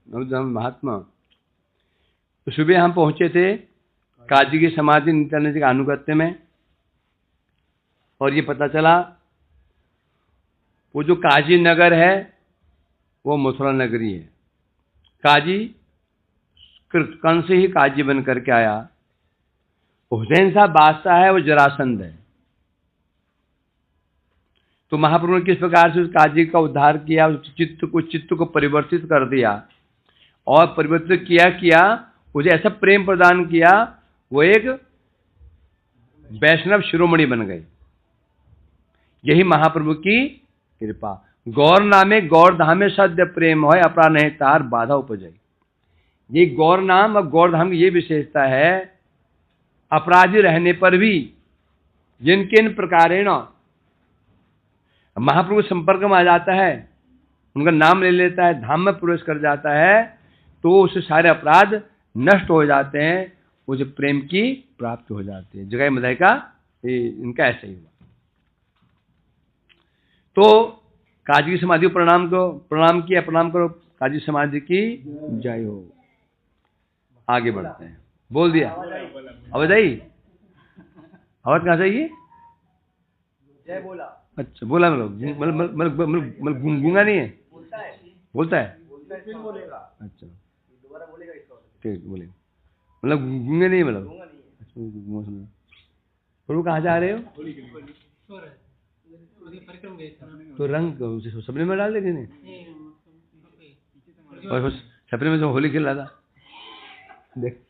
महात्मा। तो सुबह हम पहुंचे थे काजी की समाधि नित्यानंद जी के अनुगत्य में, और ये पता चला वो जो काजी नगर है वो मथुरा नगरी है। काजी कंस से ही काजी बन करके आया। हुसैन साहब बादशाह है, वो जरासंध है। तो महाप्रभु ने किस प्रकार से उस काजी का उद्धार किया, उस चित्त को परिवर्तित कर दिया, और परिवर्तित किया मुझे ऐसा प्रेम प्रदान किया, वो एक वैष्णव शिरोमणि बन गए। यही महाप्रभु की कृपा। गौर नामे गौर धामे सद्य प्रेम होय, अपरा नहीं तार बाधा उपजय। ये गौर नाम और गौर धाम की ये विशेषता है, अपराधी रहने पर भी जिनके प्रकारेण महाप्रभु संपर्क में आ जाता है, उनका नाम ले लेता है, धाम में प्रवेश कर जाता है, तो उससे सारे अपराध नष्ट हो जाते हैं, उसे प्रेम की प्राप्ति हो जाती है। जगाई मदाई का इनका ऐसा ही हुआ। तो काजी की समाधि को प्रणाम किया, प्रणाम करो काजी समाधि की जय हो। आगे बढ़ते हैं। बोल दिया आवाज आई? आवाज कहाँ से आई? जय बोला। अच्छा बोला। मतलब गूंगा नहीं है? बोलता है। अच्छा दोबारा बोलेगा इसका। ठीक बोले, मतलब गूंगे नहीं, मतलब प्रभु कहाँ जा रहे हो? तो रंग सपने में डाल देंगे नहीं, और सपने में जो होली खेल रहा था देख।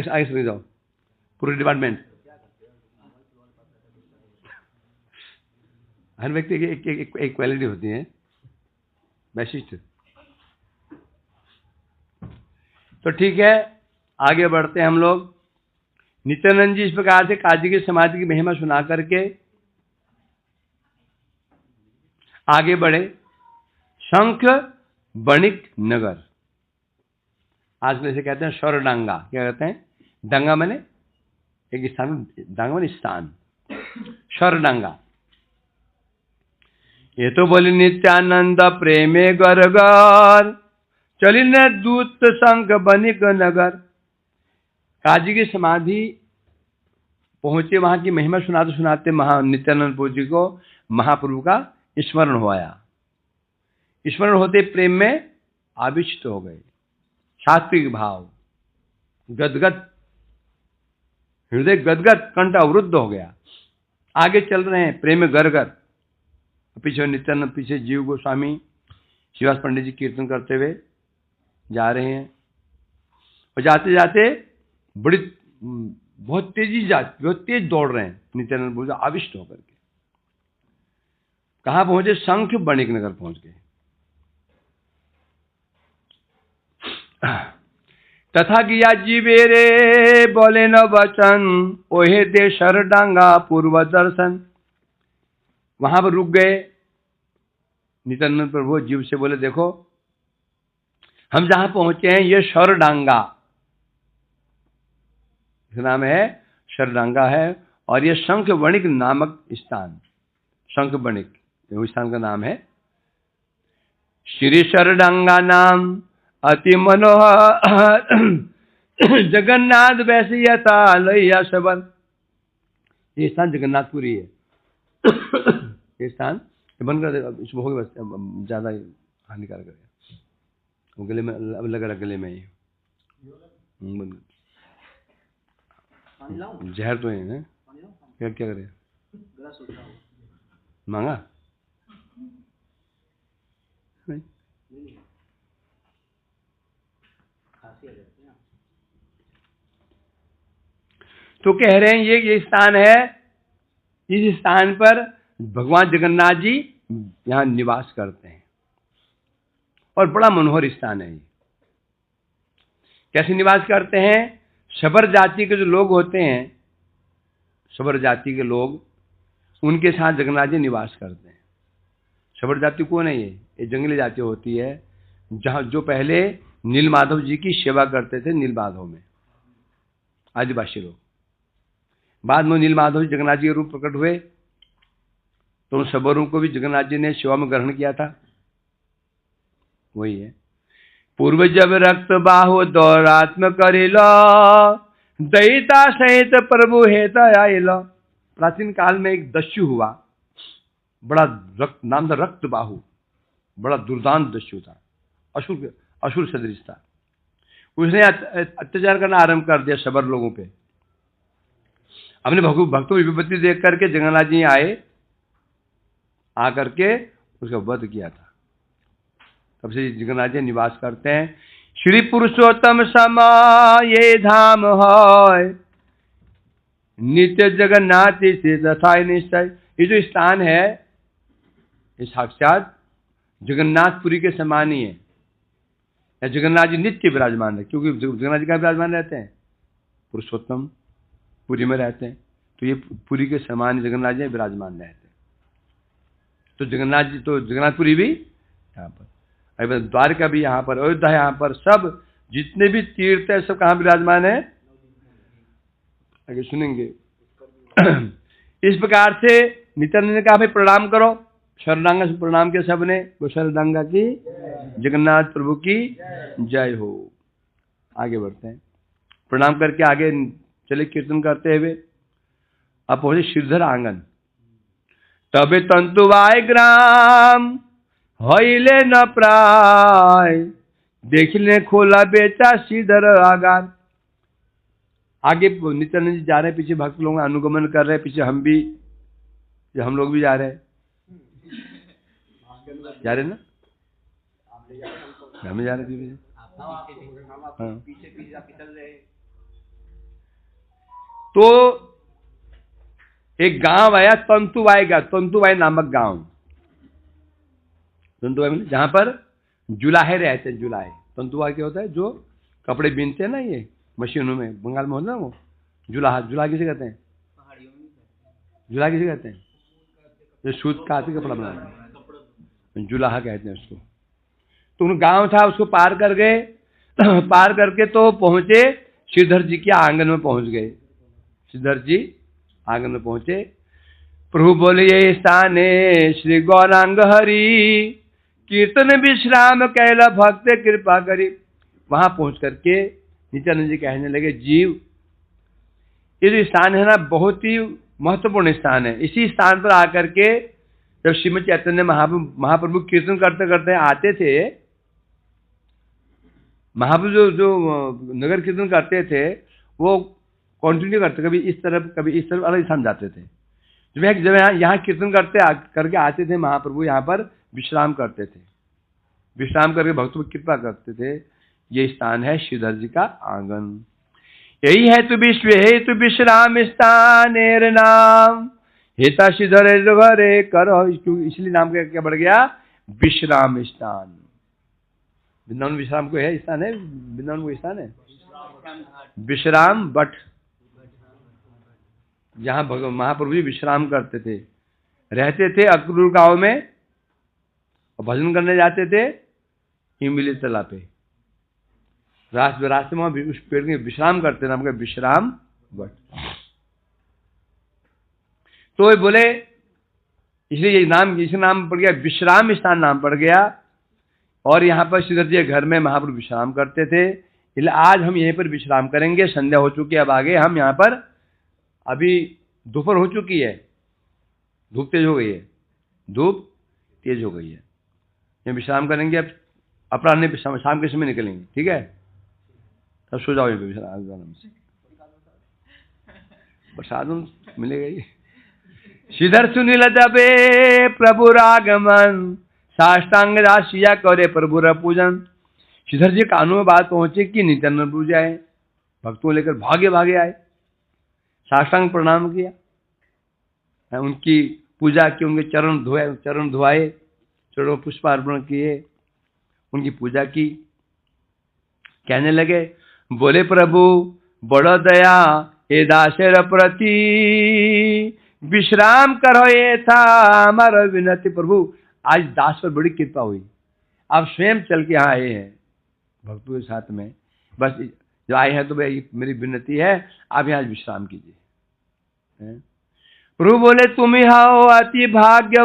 आई सुन जाओ पूरे डिपार्टमेंट। हर व्यक्ति की एक क्वालिटी होती है, वैशिष्ट। तो ठीक है, आगे बढ़ते हैं हम लोग। नित्यानंद जी इस प्रकार से काजी की समाधि की महिमा सुना करके आगे बढ़े शंख बणिक नगर। आज में से कहते हैं स्वरडांगा। क्या कहते हैं? डांगा माने एक स्थान, डांगा माने स्थान, स्वरडांगा। ये तो बोले नित्यानंद प्रेमे गरगर, चलिने दूत शंख बणिक नगर। काजी की समाधि पहुंचे, वहां की महिमा सुनाते सुनाते नित्यानंद प्रभु जी को महाप्रभु का स्मरण हुआ। स्मरण होते प्रेम में आविष्ट हो गए। सात्विक भाव, गदगद हृदय, गदगद कंठ अवरुद्ध हो गया। आगे चल रहे हैं प्रेम में गरगर। पीछे नित्यानंद, पीछे जीव गोस्वामी, शिवास पंडित जी कीर्तन करते हुए जा रहे हैं। और जाते जाते बड़ी बहुत तेज दौड़ रहे हैं नित्यानंद प्रभु आविष्ट होकर के। कहां पहुंचे? शंख बणिक नगर पहुंच गए। तथा किया जीवेरे बोले न वचन, ओहे दे शरडांगा पूर्व दर्शन। वहां पर रुक गए। नित्यानंद प्रभु जीव से बोले, देखो हम जहां पहुंचे हैं ये शरडांगा नाम है, शरडांगा है, और ये शंख बणिक नामक स्थान, शंख बणिक वो स्थान का नाम है। श्री शरडांगा नाम अति मनोहर, जगन्नाथ वैसियता लैया शबर। ये स्थान जगन्नाथपुरी है। ये स्थान बंद कर दे, इसमें होगी बस, ज्यादा हानिकारक है। वो गले में अब लग रहा, गले में ही बंद। जहर तो है, क्या क्या करे? मांगा नहीं? तो कह रहे हैं ये स्थान है। इस स्थान पर भगवान जगन्नाथ जी यहाँ निवास करते हैं, और बड़ा मनोहर स्थान है। कैसे निवास करते हैं? शबर जाति के जो लोग होते हैं, शबर जाति के लोग, उनके साथ जगन्नाथ जी निवास करते हैं। शबर जाति कौन है? ये जंगली जाति होती है, जहां जो पहले नील माधव जी की सेवा करते थे नील माधव में, आदिवासी लोग। बाद में नील माधव जी जगन्नाथ जी के रूप प्रकट हुए, तो उन सबरों को भी जगन्नाथ जी ने सेवा में ग्रहण किया था। वही है, पूर्व जब रक्त बाहु दौरात्म करेला, दैता सहित प्रभु हेता आएला। प्राचीन काल में एक दस्यु हुआ, बड़ा नाम था रक्त बाहु, बड़ा दुर्दांत दस्यु था, असुर सदृश था। उसने अत्याचार करना आरंभ कर दिया सबर लोगों पे। अपने भक्तों की विपत्ति देख करके जगन्नाथ जी आए, आकर के उसका वध किया था। तब से जगन्नाथ जी निवास करते हैं। श्री पुरुषोत्तम समा ये धाम है, नित्य जगन्नाथ से तथा निश्चय। ये जो स्थान है ये साक्षात जगन्नाथपुरी के समान ही है। जगन्नाथ जी नित्य विराजमान है, क्योंकि जगन्नाथ जी का विराजमान रहते हैं, पुरुषोत्तम पुरी में रहते हैं, तो ये पुरी के समान जगन्नाथ जी विराजमान रहते हैं। तो जगन्नाथ जी तो जगन्नाथपुरी भी यहाँ पर, अभी द्वारका भी यहाँ पर, अयोध्या यहाँ पर, सब जितने भी तीर्थ है सब कहाँ विराजमान है, आगे सुनेंगे। इस प्रकार से नित्यानंद ने कहा भाई प्रणाम करो, शरणांगा से प्रणाम किया सबने, वो शरणांगा की जगन्नाथ प्रभु की जय हो। आगे बढ़ते हैं, प्रणाम करके आगे चले कीर्तन करते हुए। अब पहुंचे श्रीधर आंगन। तबे तंतुवाय ग्राम हईले न प्राय, देखने खोला बेचा श्रीधर आगार। आगे नित्यानंद जी जा रहे हैं, पीछे भक्त लोग अनुगमन कर रहे हैं, पीछे हम लोग भी जा रहे हैं, जा रहे ना, हम जा रहे थे पीछे। तो एक गांव आया तंतुवाई का, तंतुवाई नामक गांव। तंतुवाई जहां पर जुलाहे रहते हैं, जुलाहे। तंतुवाई क्या होता है, जो कपड़े बीनते हैं ना, ये मशीनों में, बंगाल में होता है वो जुलाहा। जुलाहा किसे कहते हैं, जुलाहा किसे कहते हैं, जो सूत काट के कपड़ा बनाते हैं, जुलाहा कहते हैं उसको। तो उन गांव था, उसको पार कर गए। पार करके तो पहुंचे श्रीधर जी के आंगन में पहुंच गए। श्रीधर जी आंगन में पहुंचे, प्रभु बोले ये स्थान है श्री गौरांग हरि, कीर्तन विश्राम कैला भक्त कृपा करी। वहां पहुंच करके नित्यानंद जी कहने लगे, जीव ये जो स्थान है ना बहुत ही महत्वपूर्ण स्थान है। इसी स्थान पर आकर के जब श्रीमद चैतन्य महाप्रभु कीर्तन करते करते आते थे, महाप्रभु जो नगर कीर्तन करते थे वो कंटिन्यू करते, कभी इस तरफ कभी इस तरफ, अलग स्थान जाते थे। जब यहाँ कीर्तन करके आते थे महाप्रभु, यहाँ पर विश्राम करते थे, विश्राम करके भक्तों की कृपा करते थे। ये स्थान है श्रीधर जी का आंगन। यही है तो विश्व है तो विश्राम स्थान नाम, हेता श्रीधर घरे करो, इसलिए नाम क्या बढ़ गया, विश्राम स्थान। वृंदावन विश्राम को है स्थान है, वृंदावन को स्थान है विश्राम बट, जहां महाप्रभु जी विश्राम करते थे, रहते थे अक्रूर गांव में, और भजन करने जाते थे इमली तला पे, रास्ते में उस पेड़ के विश्राम करते, नाम का विश्राम बट। तो बोले इसलिए ये नाम, इसे नाम पड़ गया, विश्राम स्थान नाम पड़ गया। और यहाँ पर श्रीधर जी घर में महाप्रभु विश्राम करते थे, इसलिए आज हम यहीं पर विश्राम करेंगे। संध्या हो चुकी है, अब आगे हम यहाँ पर, अभी दोपहर हो चुकी है, धूप तेज हो गई है, धूप तेज हो गई है, यहाँ विश्राम करेंगे। अब अपराह्न शाम के समय निकलेंगे, ठीक है, तब सो जाओ यहाँ पे आराम से, प्रसाद मिलेगा ही। श्रीधर सुनील जबे प्रभु रागमन, साष्टांग राशिया करे प्रभु पूजन। श्रीधर जी कानों में बात पहुंचे कि नित्यानंद प्रभु जी आए, भक्तों लेकर भागे भागे आए, साष्टांग प्रणाम किया, उनकी पूजा की, उनके चरण धुआए, चरणों पुष्पार्पण किए, उनकी पूजा की। कहने लगे, बोले प्रभु बड़ा दया हे दासेर प्रति, विश्राम करो ये था हमारा विनती। प्रभु आज दास पर बड़ी कृपा हुई, आप स्वयं चल के यहाँ आए हैं भक्तों के साथ में, बस जो आए हैं तो भाई मेरी विनती है आप यहाँ विश्राम कीजिए। प्रभु बोले तुम ही हो अति भाग्यवान,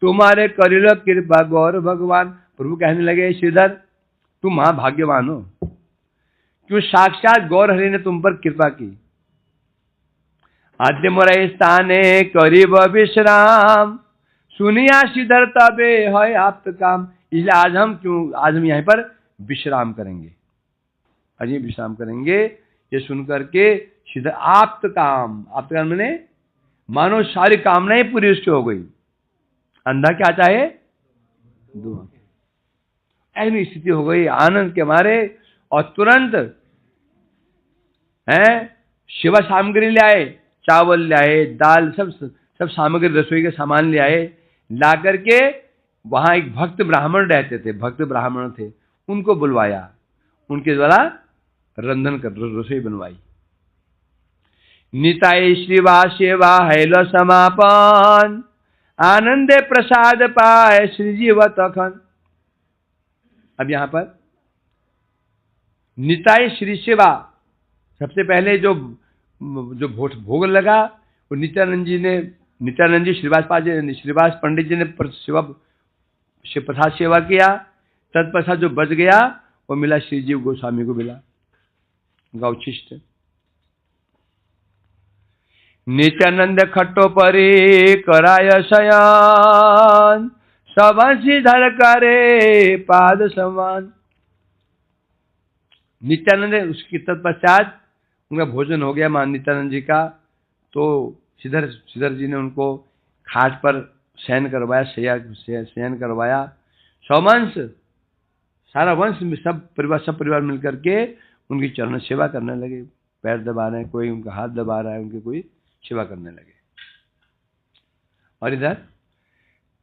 तुम्हारे करिल कृपा गौर भगवान। प्रभु कहने लगे श्रीधर तुम महाभाग्यवान हो, क्यों साक्षात गौर हरि ने तुम पर कृपा की। आद्य मोरे स्थाने करीब विश्राम, सुनिया श्रीधर तबे है आप्त काम। इसलिए आज हम यहाँ पर विश्राम करेंगे, आज ये विश्राम करेंगे। ये सुन करके श्रीधर आप्त काम मैंने मानो सारी कामनाएं पूरी उसकी हो गई। अंधा क्या चाहे दुआ, ऐसी स्थिति हो गई आनंद के मारे। और तुरंत सेवा सामग्री ले आए, चावल ले आए, दाल, सब सामग्री रसोई के सामान ले आए। ला करके वहां एक भक्त ब्राह्मण रहते थे, भक्त ब्राह्मण थे, उनको बुलवाया, उनके द्वारा रंधन कर रसोई बनवाई। निताय श्रीवा सेवा हैलो समापन, आनंदे प्रसाद पाए श्री जीव तखन। अब यहां पर निताय श्री सेवा, सबसे पहले जो भोग लगा वो नित्यानंद जी श्रीवास पंडित जी ने प्रसाद सेवा किया। तत्पश्चात जो बच गया वो मिला श्री जीव गोस्वामी को मिला, गौचिष्ट। नित्यानंद खट्टो परे कराय शयन, सबंसी धर करे पाद समान। नित्यानंद उसके तत्पश्चात उनका भोजन हो गया मान नित्यानंद जी का, तो श्रीधर जी ने उनको खाट पर शयन करवाया, शयन करवाया। सौवंश सारा वंश में सब परिवार मिलकर के उनकी चरण सेवा करने लगे, पैर दबा रहे हैं, कोई उनका हाथ दबा रहा है, उनकी कोई सेवा करने लगे। और इधर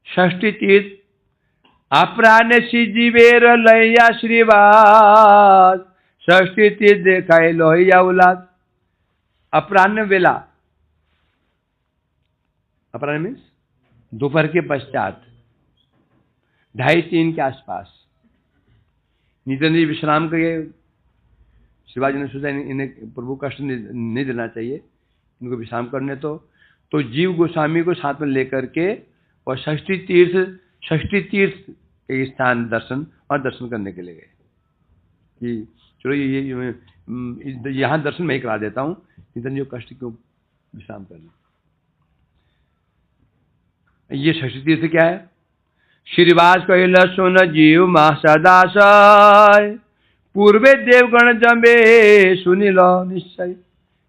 षष्ठी तीर्थ अपराह्न जीवेर लैया श्रीवास, षष्ठी तीर्थ देखाए लोहिया उल्लास। अपराह्न वेला, अपराह्न मीन्स दोपहर के पश्चात 2:30-3 के आसपास नित्यानंद जी विश्राम किए। शिवाजी ने सोचा इन्हें प्रभु कष्ट नहीं देना चाहिए, इनको विश्राम करने तो जीव गोस्वामी को साथ में लेकर के और षष्ठी तीर्थ के स्थान दर्शन करने के लिए गए कि चलो ये यहाँ दर्शन मैं ही करा देता हूँ, नित्यानंद जी को कष्ट क्यों विश्राम करना। ये षष्ठी तीर्थ क्या है? श्रीवास कहल सुन जीव माँ सदाशय, पूर्वे देवगण जमे सुनिल निश्चय।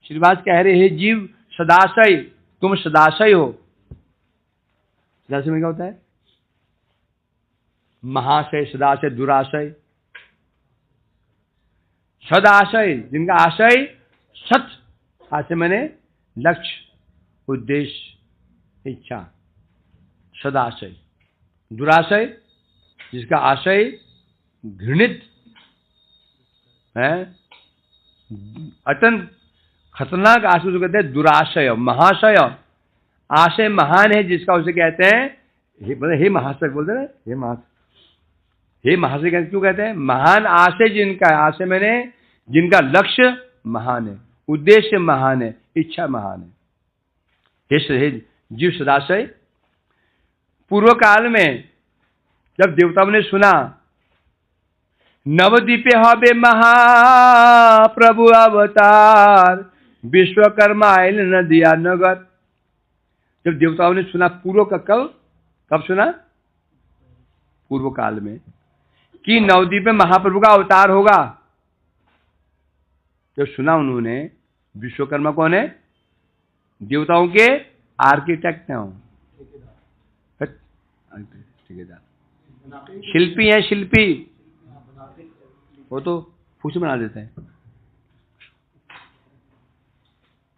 श्रीवास कह रहे हैं जीव सदाशय, तुम सदाशय हो। सदाशय में क्या होता है? महाशय, सदाशय, दुराशय। सदाशय जिनका आशय सत, आशय मैंने लक्ष्य, उद्देश्य, इच्छा, सदाशय। दुराशय जिसका आशय घृणित है, अत्यंत खतरनाक आशय जो कहते हैं दुराशय। महाशय आशय महान है जिसका, उसे कहते हैं हे महाशय बोलते हैं, हे महाशय क्यों कहते हैं? महान आशय जिनका है, आशय मैंने जिनका लक्ष्य महान है, उद्देश्य महान है, इच्छा महान है, हे जीव सदाशय। पूर्व काल में जब देवताओं ने सुना नवद्वीपे हबे महाप्रभु अवतार, विश्वकर्मा आयल नदिया नगर। जब देवताओं ने सुना पूर्व का, कब सुना? पूर्व काल में कि नवद्वीप में महाप्रभु का अवतार होगा। जब सुना उन्होंने, विश्वकर्मा कौन है? देवताओं के आर्किटेक्ट हैं, ठेकेदार, शिल्पी है, शिल्पी। वो तो फूस बना देते हैं।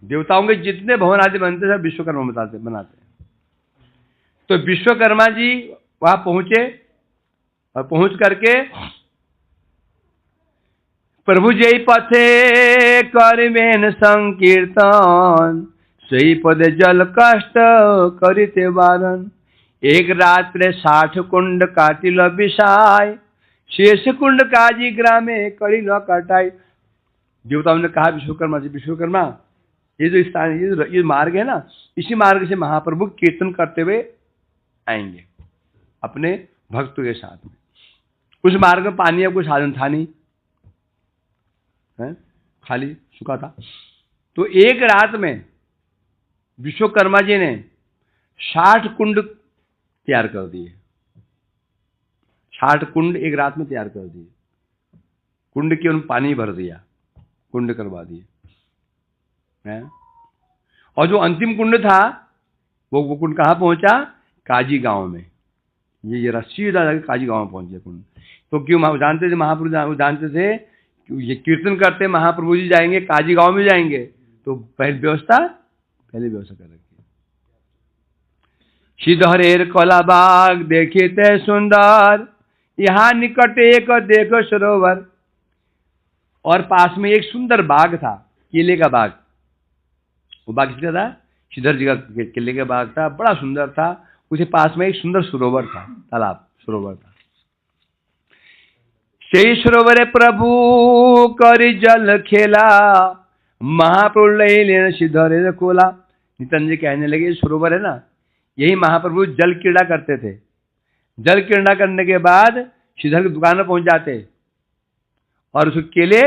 देवताओं के जितने भवन आदि बनते हैं विश्वकर्मा बनाते हैं। तो विश्वकर्मा जी वहां पहुंचे और पहुंच करके प्रभु जय पथे करवेन संकीर्तन, सही पदे जल कष्ट करिते वारण। एक रात्रे 60 कुंड काटिल विषाय, शेष कुंड काजी ग्रामे करिल कटाई। देवताओं ने कहा विश्वकर्मा जी, विश्वकर्मा ये जो स्थान, ये मार्ग है ना, इसी मार्ग से महाप्रभु कीर्तन करते हुए आएंगे अपने भक्तों के साथ में। उस मार्ग में पानी या कोई साधन था नहीं, है खाली सूखा था। तो एक रात में विश्वकर्मा जी ने 60 कुंड तैयार कर दिए। 60 कुंड एक रात में तैयार कर दिए। कुंड के उन्होंने पानी भर दिया, कुंड करवा दिए, है। और जो अंतिम कुंड था वो कुंड कहाँ पहुंचा? काजी गांव में। ये रस्सी दादा काजी गांव में पहुंच गया कुंड। तो क्यों जानते थे महाप्रभु, जानते थे ये कीर्तन करते महाप्रभु जी जाएंगे काजी गांव में जाएंगे, तो पहले व्यवस्था कर रखी। श्रीधरेर कला बाग देखे ते सुंदर, यहाँ निकट एक देखो सरोवर। और पास में एक सुंदर बाग था, केले का बाग। वो बाग किसका था? श्रीधर जी का केले का बाग था, बड़ा सुंदर था। उसके पास में एक सुंदर सरोवर था, तालाब सरोवर था। से सरोवर प्रभु करी जल खेला, महाप्रभु लेन श्रीधर कोला। नित्यानंद जी कहने लगे सरोवर है ना, यही महाप्रभु जल क्रीड़ा करते थे। जल क्रीड़ा करने के बाद श्रीधर की दुकान में पहुंच जाते और उसके केले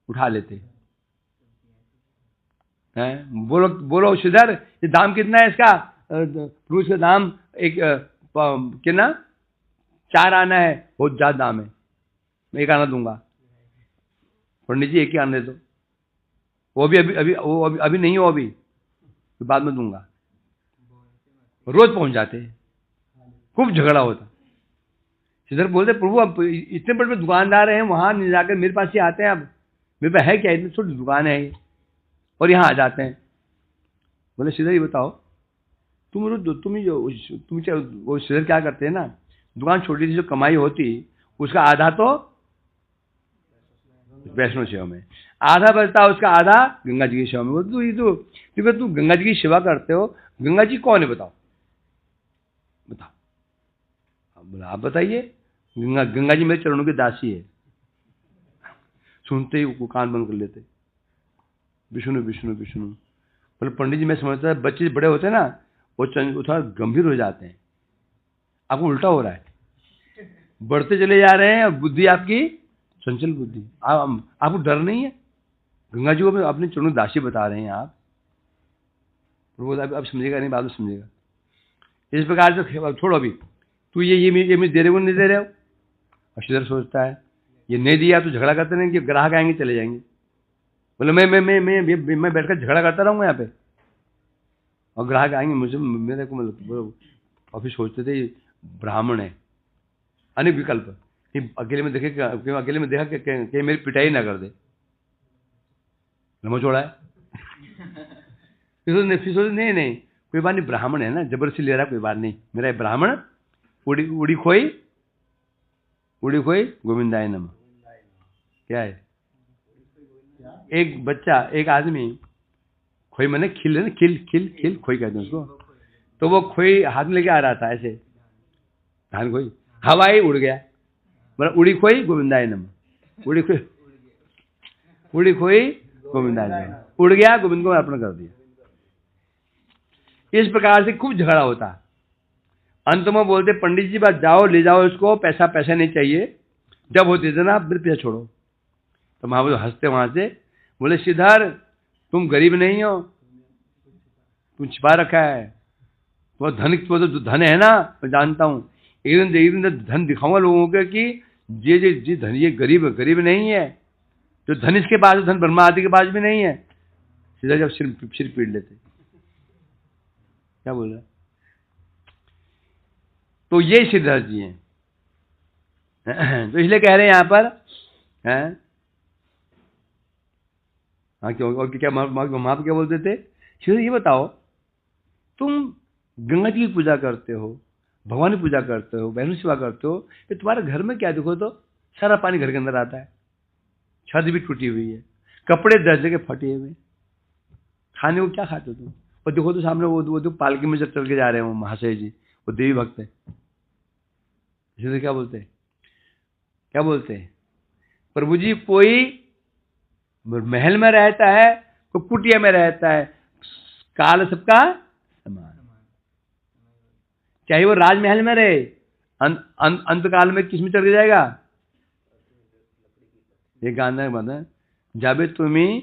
उठा लेते हैं। बोलो बोलो श्रीधर, ये दाम कितना है इसका? फ्रूट का दाम एक कितना? 4 आना है, बहुत ज्यादा दाम है, मैं 1 आना दूंगा। पंडित जी 1 ही आने दो, वो भी अभी नहीं हो, अभी तो बाद में दूंगा। रोज पहुंच जाते, खूब झगड़ा होता। श्रीधर बोलते प्रभु अब इतने बड़े दुकानदार हैं, वहां नहीं जाकर मेरे पास ही आते हैं। अब मेरे पास है क्या, इतनी छोटी दुकान है और यहाँ आ जाते हैं। बोले श्रीधर ये बताओ, तुम वो श्रीधर क्या करते हैं ना, दुकान छोटी सी जो कमाई होती उसका आधा तो वैष्णव सेवा में, आधा बचता उसका आधा गंगा जी की सेवा में। तू गंगा जी की सेवा करते हो, गंगा जी कौन है बताओ? बोला आप बताइए। गंगा जी मेरे चरणों की दासी है। सुनते ही वो कान बंद कर लेते, विष्णु विष्णु विष्णु। बोले पंडित जी मैं समझता है बच्चे बड़े होते हैं ना, वो थोड़ा गंभीर हो जाते हैं। आपको उल्टा हो रहा है, बढ़ते चले जा रहे हैं और बुद्धि आपकी चंचल बुद्धि। आपको डर नहीं है? गंगा जी को अपने चरणों दासी बता रहे हैं आप। अब समझेगा नहीं, बाद में समझेगा। इस प्रकार से छोड़ो, अभी तू ये मुझे दे रहे हो नहीं दे रहे हो। और श्रीधर सोचता है ये नहीं दिया तो झगड़ा करते रहेंगे, ग्राहक आएंगे चले जाएंगे। बोले मैं बैठकर झगड़ा करता रहूंगा यहाँ पे, और ग्राहक आएंगे मुझे, मेरे को मतलब ऑफिस सोचते थे ब्राह्मण है, अनेक विकल्प कि अकेले में देखा कि मेरी पिटाई ना कर दे, लम्बा चौड़ा है। फिर सोचते नहीं कोई बात नहीं, ब्राह्मण है ना, जबरदस्ती ले रहा कोई बात नहीं, मेरा ब्राह्मण उड़ी खोई गोविंदाय नमः। क्या है? एक बच्चा, एक आदमी खोई मैंने खिल है ना, खिल खोई कहते हैं उसको। तो वो खोई हाथ में लेके आ रहा था ऐसे, धान खोई, हवाई उड़ गया, मतलब उड़ी खोई गोविंदाय नमः। उड़ी खोई गोविंदाय नमः, उड़ गया, गोविंद को अर्पण कर दिया। इस प्रकार से खूब झगड़ा होता। अंत में बोलते पंडित जी बात जाओ ले जाओ इसको, पैसा नहीं चाहिए, जब होते देना, फिर पीछे छोड़ो। तो महाप्रभु हंसते वहां से, बोले श्रीधर तुम गरीब नहीं हो, तुम छिपा रखा है, तो धन है ना, मैं जानता हूं। एक दिन धन दिखाऊंगा लोगों को कि ये धन ये गरीब नहीं है, जो धन इसके पास, धन ब्रह्मा आदि के पास भी नहीं है। सीधा जब सिर पीट लेते, क्या बोल रहा? तो ये श्रीधर जी हैं। तो इसलिए कह रहे हैं यहां पर, हैं हाँ क्यों, और क्या महाप्रभु क्या बोलते थे? श्रीधर ये बताओ, तुम गंगा जी की पूजा करते हो, भगवान की पूजा करते हो, बहनों सेवा करते हो, ये तुम्हारे घर में क्या देखो तो सारा पानी घर के अंदर आता है, छत भी टूटी हुई है, कपड़े 10 जगह फटे हुए, खाने को क्या खाते हो तुम? और देखो तो सामने वो तो पालकी में जब चल के जा रहे हैं वो महाशय जी, वो देवी भक्त है। इसलिए क्या बोलते हैं प्रभु जी, कोई महल में रहता है, तो कुटिया में रहता है। काल सबका समान, चाहे वो राजमहल में रहे, अंत काल में किस में चढ़ जाएगा? ये गाना बना, जाबे तुम्हें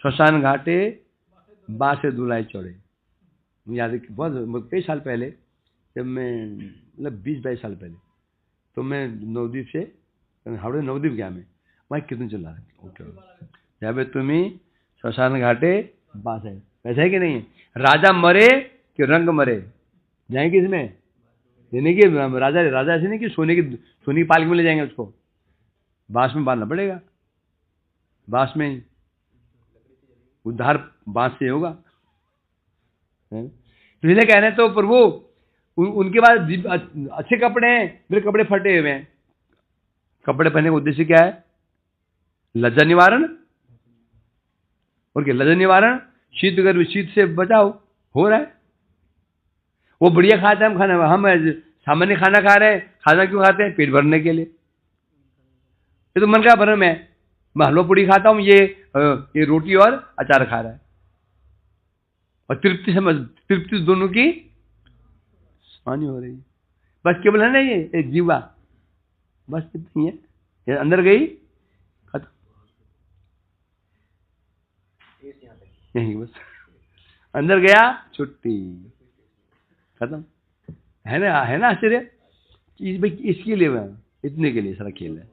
श्मशान घाटे बासे दुलाई चढ़े। याद है बहुत कई साल पहले, जब मैं मतलब 20-22 साल पहले, तो मैं नवद्वीप से हावड़े नवद्वीप गया, मैं वहाँ कीर्तन चल रहा है। ओके, जाबे तुम्हें श्मशान घाटे बास है, वैसा है कि नहीं? राजा मरे कि रंग मरे, जाएंगे इसमें? यानी कि राजा ऐसे नहीं कि सोने की पालकी में ले जाएंगे उसको, बांस में बांधना पड़ेगा, बांस में ही उद्धार बांस से होगा। तो इसलिए कह रहे हैं, तो प्रभु उनके पास अच्छे कपड़े हैं, मेरे कपड़े फटे हुए हैं। कपड़े पहनने का उद्देश्य क्या है? लज्जा निवारण। और क्या लज्जा निवारण? शीत गर्भ, शीत से बचाओ हो रहा है। वो बढ़िया खाते हैं, हम सामान्य खाना खा रहे हैं। खाना क्यों खाते हैं? पेट भरने के लिए। ये तो मन का भ्रम है। मैं हलवा पूड़ी खाता हूं, ये रोटी और अचार खा रहा है, और तृप्ति दोनों की हानि हो रही है। बस केवल है ना ये एक जीवा, बस इतनी है, ये अंदर गई खत्म, यही बस अंदर गया छुट्टी खत्म। है ना आश्चर्य? इसके लिए मैं इतने के लिए सारा खेल है,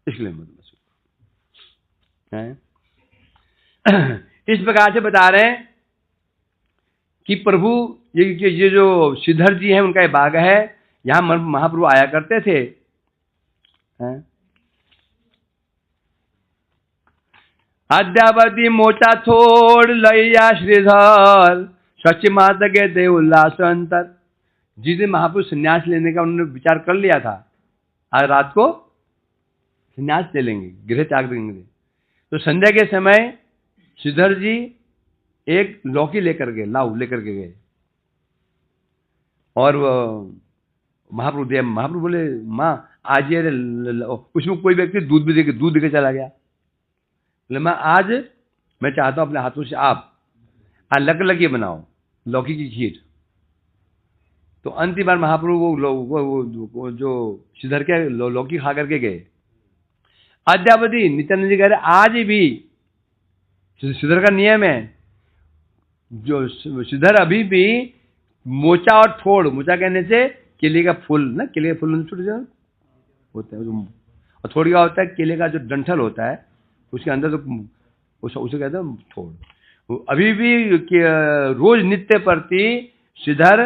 इसलिए मत है। इस प्रकार से बता रहे हैं कि प्रभु ये जो श्रीधर जी हैं, उनका ये बाग है, यहां महाप्रभु आया करते थे। अद्यावधि मोचा थोड़ लैया श्रीधर, सच माता के दे उल्लास अंतर। जिस दिन महाप्रभु संन्यास लेने का उन्होंने विचार कर लिया था, आज रात को संन्यास ले लेंगे, गृह त्याग देंगे। तो संध्या के समय श्रीधर जी एक लौकी लेकर गए, लाऊ लेकर के गए, और महाप्रभु बोले, माँ आज ये उसमें कोई व्यक्ति दूध देके चला गया। बोले, माँ आज मैं चाहता हूं अपने हाथों से आप लकी बनाओ लौकी की खीर। तो अंतिम बार महाप्रभु वो जो श्रीधर के लौकी खा करके गए। अद्यावधि नित्यानंद जी कह रहे आज भी श्रीधर का नियम है, जो श्रीधर अभी भी मोचा और थोड़, मोचा कहने से केले का फूल ना, केले का फूल छोटे होते हैं, और थोड़ी का होता है केले का जो डंठल होता है, उसके अंदर तो उसे कहते हैं थोड़। अभी भी रोज नित्य प्रति श्रीधर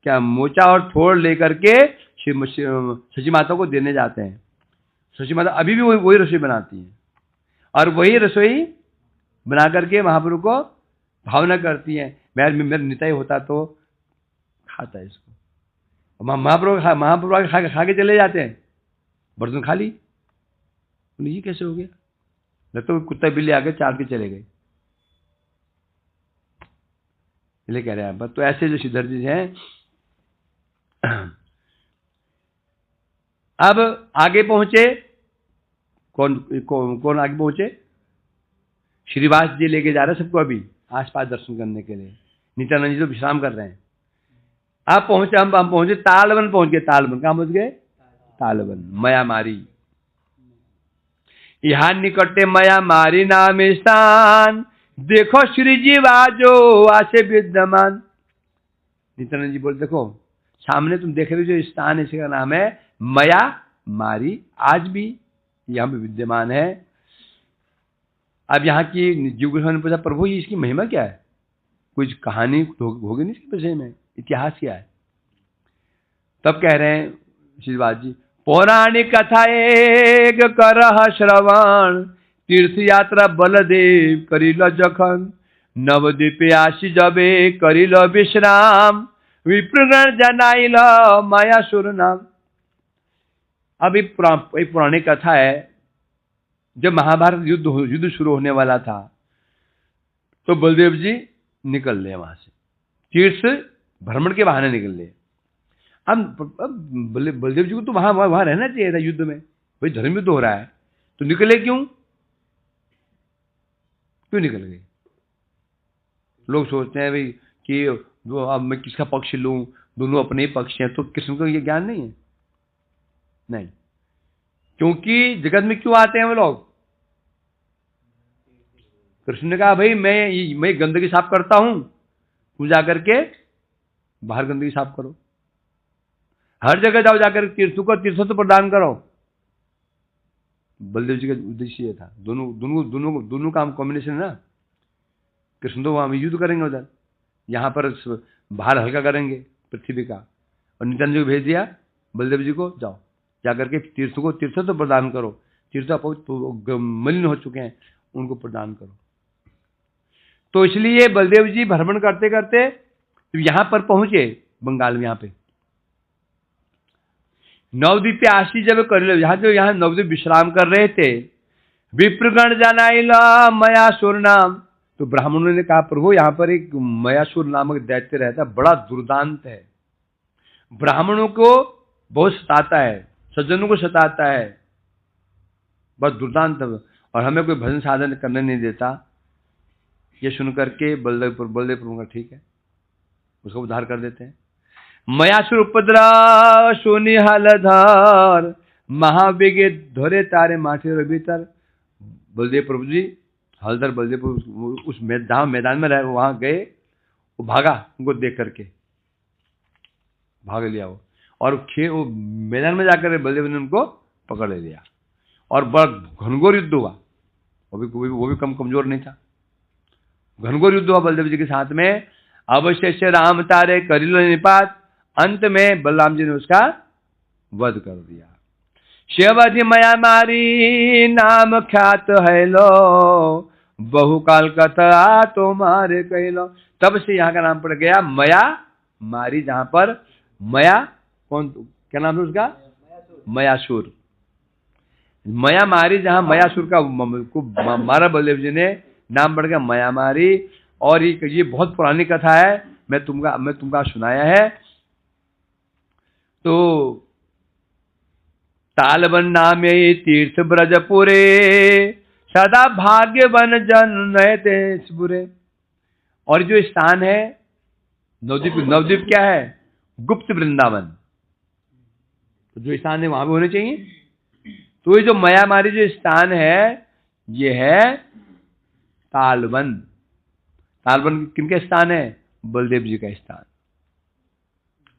क्या मोचा और थोड़ लेकर के शची माता को देने जाते हैं। शची माता अभी भी वही रसोई बनाती है, और वही रसोई बना करके महाप्रभु को भावना करती है। मेरा निताई होता तो खाता है इसको। महाप्रभु आगे खा के चले जाते हैं, बर्तन खाली। ये कैसे हो गया? लगता है कुत्ता बिल्ली आके चाट के चले गए, इसलिए कह रहे हैं। तो ऐसे जो श्रीधर जी हैं, अब आगे पहुंचे, कौन आगे पहुंचे? श्रीवास जी लेके जा रहे हैं सबको अभी आसपास दर्शन करने के लिए। नित्यानंद जी तो विश्राम कर रहे हैं। अब पहुंचे, हम पहुंचे तालवन, पहुंच गए तालवन। कहां पहुंच गए? तालवन, मया मारी। यहाँ निकटे मया मारी नाम स्थान, देखो श्री जी वाजो आसे विद्यमान। नित्यानंद जी बोले, देखो सामने तुम देख रहे हो जो स्थान है, इसका नाम है मया मारी, आज भी यहाँ पे विद्यमान है। अब यहाँ की जीव गोस्वामी ने पूछा, प्रभु जी इसकी महिमा क्या है? कुछ कहानी होगी नहीं इसके विषय में, इतिहास क्या है? तब कह रहे हैं श्रीवास जी, पौराणिक कथा एक करह श्रवण, तीर्थ यात्रा बलदेव करिल जखन, नवद्वीपे आशी जबे करिल विश्राम, विप्रगण जनाइल माया सुर नाम। अब एक पुरानी कथा है, जब महाभारत युद्ध शुरू होने वाला था, तो बलदेव जी निकल ले वहां से, तीर्थ भ्रमण के बहाने निकल ले। अब बलदेव जी को तो वहां रहना चाहिए था युद्ध में, भाई धर्म युद्ध हो रहा है, तो निकले क्यों निकल गए? लोग सोचते हैं भाई कि अब मैं किसका पक्ष लूं, दोनों अपने ही पक्ष हैं, तो कृष्ण को ये ज्ञान नहीं है। नहीं, क्योंकि जगत में क्यों आते हैं वो लोग? कृष्ण ने कहा भाई मैं गंदगी साफ करता हूं, तुम जाकर के बाहर गंदगी साफ करो, हर जगह जाओ, जाकर तीर्थों को तीर्थत्व प्रदान करो। बलदेव जी का उद्देश्य ये था। दोनों काम कॉम्बिनेशन है ना। कृष्ण तो वहां युद्ध करेंगे उधर, यहाँ पर बाहर हल्का करेंगे पृथ्वी का, और नित्यानंद जी को भेज दिया बलदेव जी को, जाओ जाकर के तीर्थों को तीर्थत्व प्रदान करो, तीर्थ मलिन हो चुके हैं उनको प्रदान करो। तो इसलिए बलदेव जी भ्रमण करते करते यहां पर पहुंचे, बंगाल में, यहां पे नवद्वीप पे आशी जब कर लो, यहाँ नवद्वीप विश्राम कर रहे थे। विप्रगण जनाइला मयासुर नाम, तो ब्राह्मणों ने कहा प्रभु यहाँ पर एक मयासुर नामक दैत्य रहता है, बड़ा दुर्दांत है, ब्राह्मणों को बहुत सताता है, सज्जनों को सताता है, बहुत दुर्दांत है, और हमें कोई भजन साधन करने नहीं देता। ये सुनकर के बलदेवपुर का ठीक है, उसको उद्धार कर देते हैं। मयासुर उपद्रव सोनी हलधर महावेगे धरे तारे माठे भीतर। बलदेव प्रभु जी हलधर बलदेव उस मैदान में रहे, वहां गए, वो भागा, उनको देख करके भाग लिया वो, और वो मैदान में जाकर बलदेव ने उनको पकड़ ले लिया, और बड़ा घनघोर युद्ध हुआ। वो भी कम कमजोर नहीं था। घनघोर युद्ध हुआ बलदेव जी के साथ में। अवशेष राम तारे करिलो निपात, अंत में बलराम जी ने उसका वध कर दिया। शिवधि मया मारी नाम ख्यात है लो, बहुकाल कथा तो मारे कहलो। तब से यहाँ का नाम पड़ गया मया मारी, जहां पर मया कौन, क्या नाम है उसका? मयासुर। मया मारी, जहां मयासुर का मारा बलदेव जी ने, नाम पड़ गया मया मारी। और ये बहुत पुरानी कथा है, मैं तुमका सुनाया है। तो तालबन नामे तीर्थ ब्रजपुरे, सदा भाग्यवन जन नए देश बुरे। और जो स्थान है नवद्वीप क्या है? गुप्त वृंदावन। तो जो स्थान है वहां भी होने चाहिए। तो ये जो मयामारी जो स्थान है, ये है तालबन। तालबन किनके स्थान है? बलदेव जी का स्थान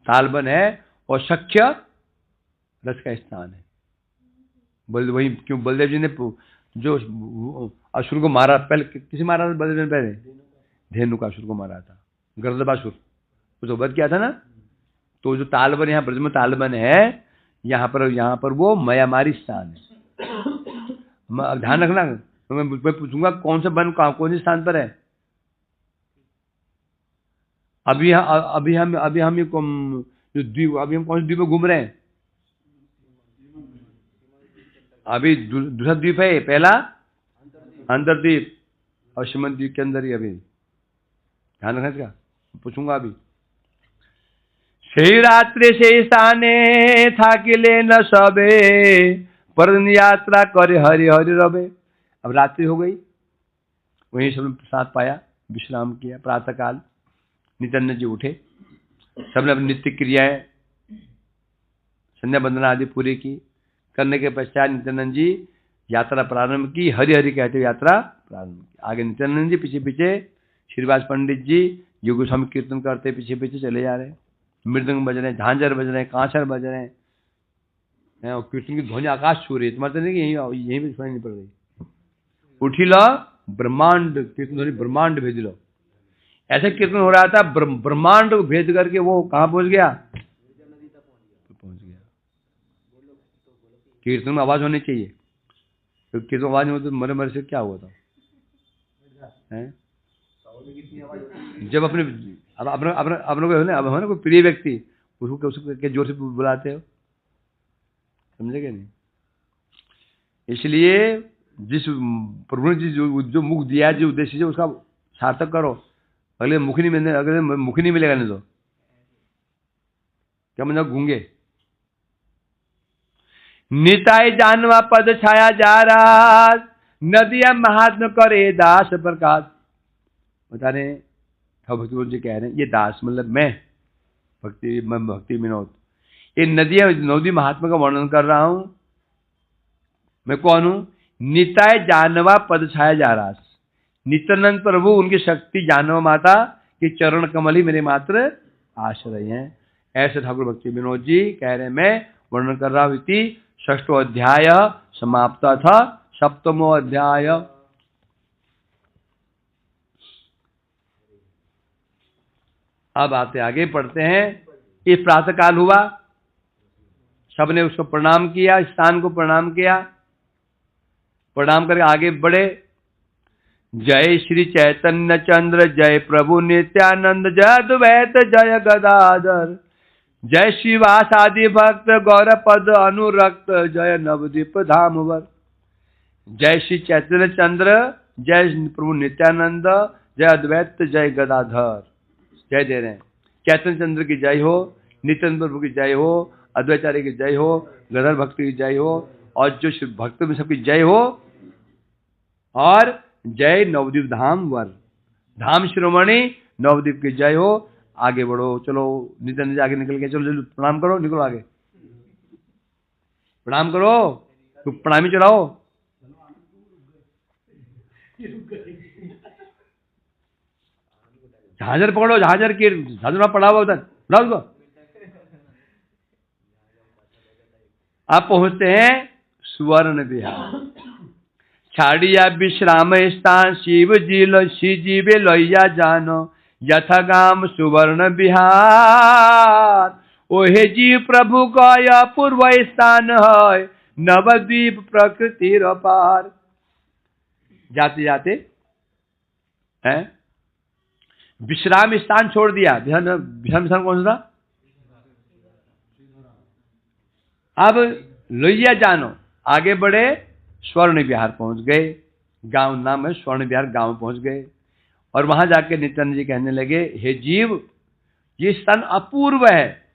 तालबन है, और सख्य रस का स्थान है। वही क्यों बलदेव जी ने जो असुर को मारा, पहले किसे मारा था बलदेव ने? पहले धेनु का असुर को मारा था, गर्दबासुर, उसको वध किया था ना। तो जो तालबन, यहाँ ब्रज में तालबन है, यहाँ पर वो मयामारी स्थान है। ध्यान रखना, मैं पूछूंगा कौन सा वन कौन से स्थान पर है। अभी हम जो द्वीप, अभी हम कौन से द्वीप में घूम रहे हैं? अभी दूसरा द्वीप है, पहला अंतरद्वीप, और शिमन द्वीप के अंदर ही अभी। ध्यान रखना इसका, पूछूंगा अभी। सही रात्रि से स्थाने था कि ले न सबे, पर यात्रा करे हरि हरि रबे। अब रात्रि हो गई, वहीं सबने प्रसाद पाया, विश्राम किया। प्रातः काल नित्यानंद जी उठे, सबने अपनी नित्य क्रियाएं, संध्या वंदना आदि पूरी की। करने के पश्चात नित्यानंद जी यात्रा प्रारंभ की। हरि हरि कहते हुए यात्रा प्रारंभ की। आगे नित्यानंद जी, पीछे पीछे श्रीवास पंडित जी योग गोस्वामी कीर्तन करते पीछे पीछे चले जा रहे। मृदंग बज रहे, झांझर बज रहे, कांसर बज रहे हैं, और कीर्तन की ध्वनि आकाश छू रही है। तुम्हारे नहीं कि यहीं भी सुनाई नहीं पड़ रही। उठी लो ब्रह्मांड, कीर्तन ध्वनि ब्रह्मांड भेज लो। ऐसा कीर्तन हो रहा था, ब्रह्मांड को भेज करके वो कहाँ पहुंच गया? पहुंच गया। कीर्तन में आवाज होनी चाहिए, तो कीर्तन आवाज नहीं हो तो मरे मरे से क्या हुआ था? जब अपने कोई प्रिय व्यक्ति, उसको क्या जोर से बुलाते हो, समझेगा नहीं। इसलिए जिस प्रभु ने जो मुख दिया है, जो उद्देश्य है, उसका सार्थक करो। अगले मुख नहीं मिलेगा नहीं तो क्या मतलब गूंगे। निताई जानवा पद छाया जा रहा, नदिया महात्म करे दास प्रकाश। बता रहे भक्ति विनोद जी कह रहे हैं, ये दास मतलब मैं भक्ति विनोद, ये नदी महात्मा का वर्णन कर रहा हूं। मैं कौन हूं? निताय जानवा पद छाया जा रहा, नित्यानंद प्रभु उनकी शक्ति जानवा माता के चरण कमल ही मेरे मात्र आश्रय हैं। ऐसे ठाकुर भक्ति विनोद जी कह रहे हैं, मैं वर्णन कर रहा हूं। इति षष्ठो अध्याय समाप्त था, सप्तमो अध्याय। अब आते आगे पढ़ते हैं। ये प्रातः काल हुआ, सबने उसको प्रणाम किया, स्थान को प्रणाम किया, प्रणाम करके आगे बढ़े। जय श्री चैतन्य चंद्र जय प्रभु नित्यानंद जय अद्वैत जय गदाधर जय शिवास आदि भक्त गौर पद अनुरक्त जय नवदीप धामवर। जय श्री चैतन्य चंद्र जय प्रभु नित्यानंद जय अद्वैत जय गदाधर। जय दे रहे हैं। चैतन्य चंद्र की जय हो, नित्यानंद प्रभु की जय हो, अद्वैताचार्य की जय हो, गदाधर भक्त की जय हो, और जो भक्त में सबकी जय हो, और जय नवदीप धाम वर, धाम शिरोमणि नवदीप की जय हो। आगे बढ़ो, चलो नित्यानंद जी आगे निकल गए, चलो जल्दी प्रणाम करो, निकलो आगे, प्रणाम करो, तो प्रणामी चलाओ। झांझर पकड़ो, झांझर की झांझर पड़ा हुआ उधर, पड़ा उसको। आप पहुंचते हैं सुवर्ण विहार। छाड़िया विश्राम स्थान शिव जीवे लैया जानो यथा गाम सुवर्ण विहार। ओहे जीव प्रभु का यह पूर्व स्थान है नवद्वीप प्रकृति अपार। जाते जाते हैं विश्राम स्थान छोड़ दिया। विश्राम स्थान कौन सा? अब लोहिया जानो, आगे बढ़े, स्वर्ण विहार पहुंच गए। गांव नाम है स्वर्ण विहार, गांव पहुंच गए। और वहां जाके नित्यानंद जी कहने लगे, हे जीव, ये स्थान अपूर्व है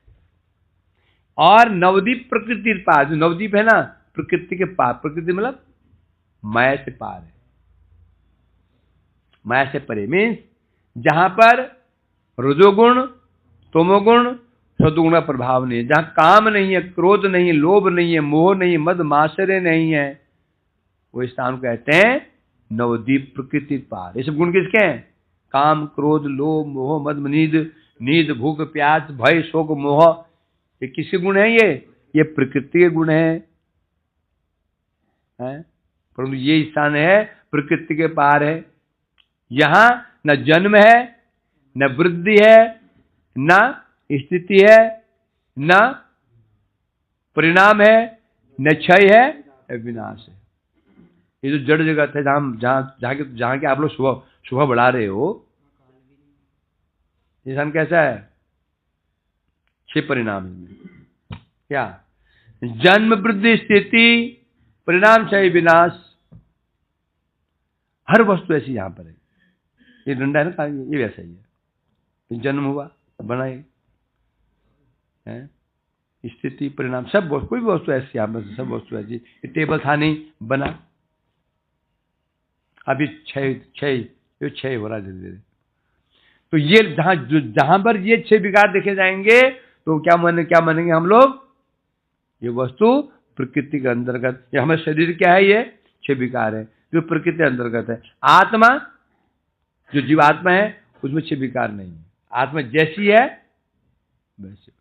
और नवदीप प्रकृति पार। जो नवदीप है ना, प्रकृति के पार, प्रकृति मतलब माया से पार है, माया से परे, मीन्स जहां पर रजोगुण तमोगुण सदुगुण का प्रभाव नहीं है, जहां काम नहीं है, क्रोध नहीं है, लोभ नहीं है, मोह नहीं है, मद माश्चर्य नहीं है, वो स्थान कहते हैं नवदीप प्रकृति पार। ये सब गुण किसके हैं? काम क्रोध लोभ मोह मद नींद भूख प्यास भय शोक मोह, ये किसके गुण है? ये प्रकृति के गुण है। परंतु ये स्थान है प्रकृति के पार है। यहां न जन्म है, न वृद्धि है, न स्थिति है, न परिणाम है, न क्षय है, न विनाश है। ये जो जड़ जगत है, जहां के आप लोग सुबह बढ़ा रहे हो, इंसान कैसा है? 6 परिणाम है। क्या? जन्म वृद्धि स्थिति परिणाम क्षय विनाश। हर वस्तु ऐसी यहां पर है। ये डंडा है ना, ये वैसा ही है। जन्म हुआ, बना है, स्थिति परिणाम सब, कोई भी वस्तु ऐसी यहां पर, सब वस्तु ऐसी। ये टेबल था नहीं, बना। अभी क्षय हो रहा है धीरे धीरे। तो ये जहां पर ये 6 विकार देखे जाएंगे तो क्या मानेंगे हम लोग? ये वस्तु प्रकृति के अंतर्गत, ये हमारे शरीर क्या है? ये 6 विकार है जो प्रकृति के अंतर्गत है। आत्मा, जो जीवात्मा है, उसमें 6 विकार नहीं है। आत्मा जैसी है वैसे।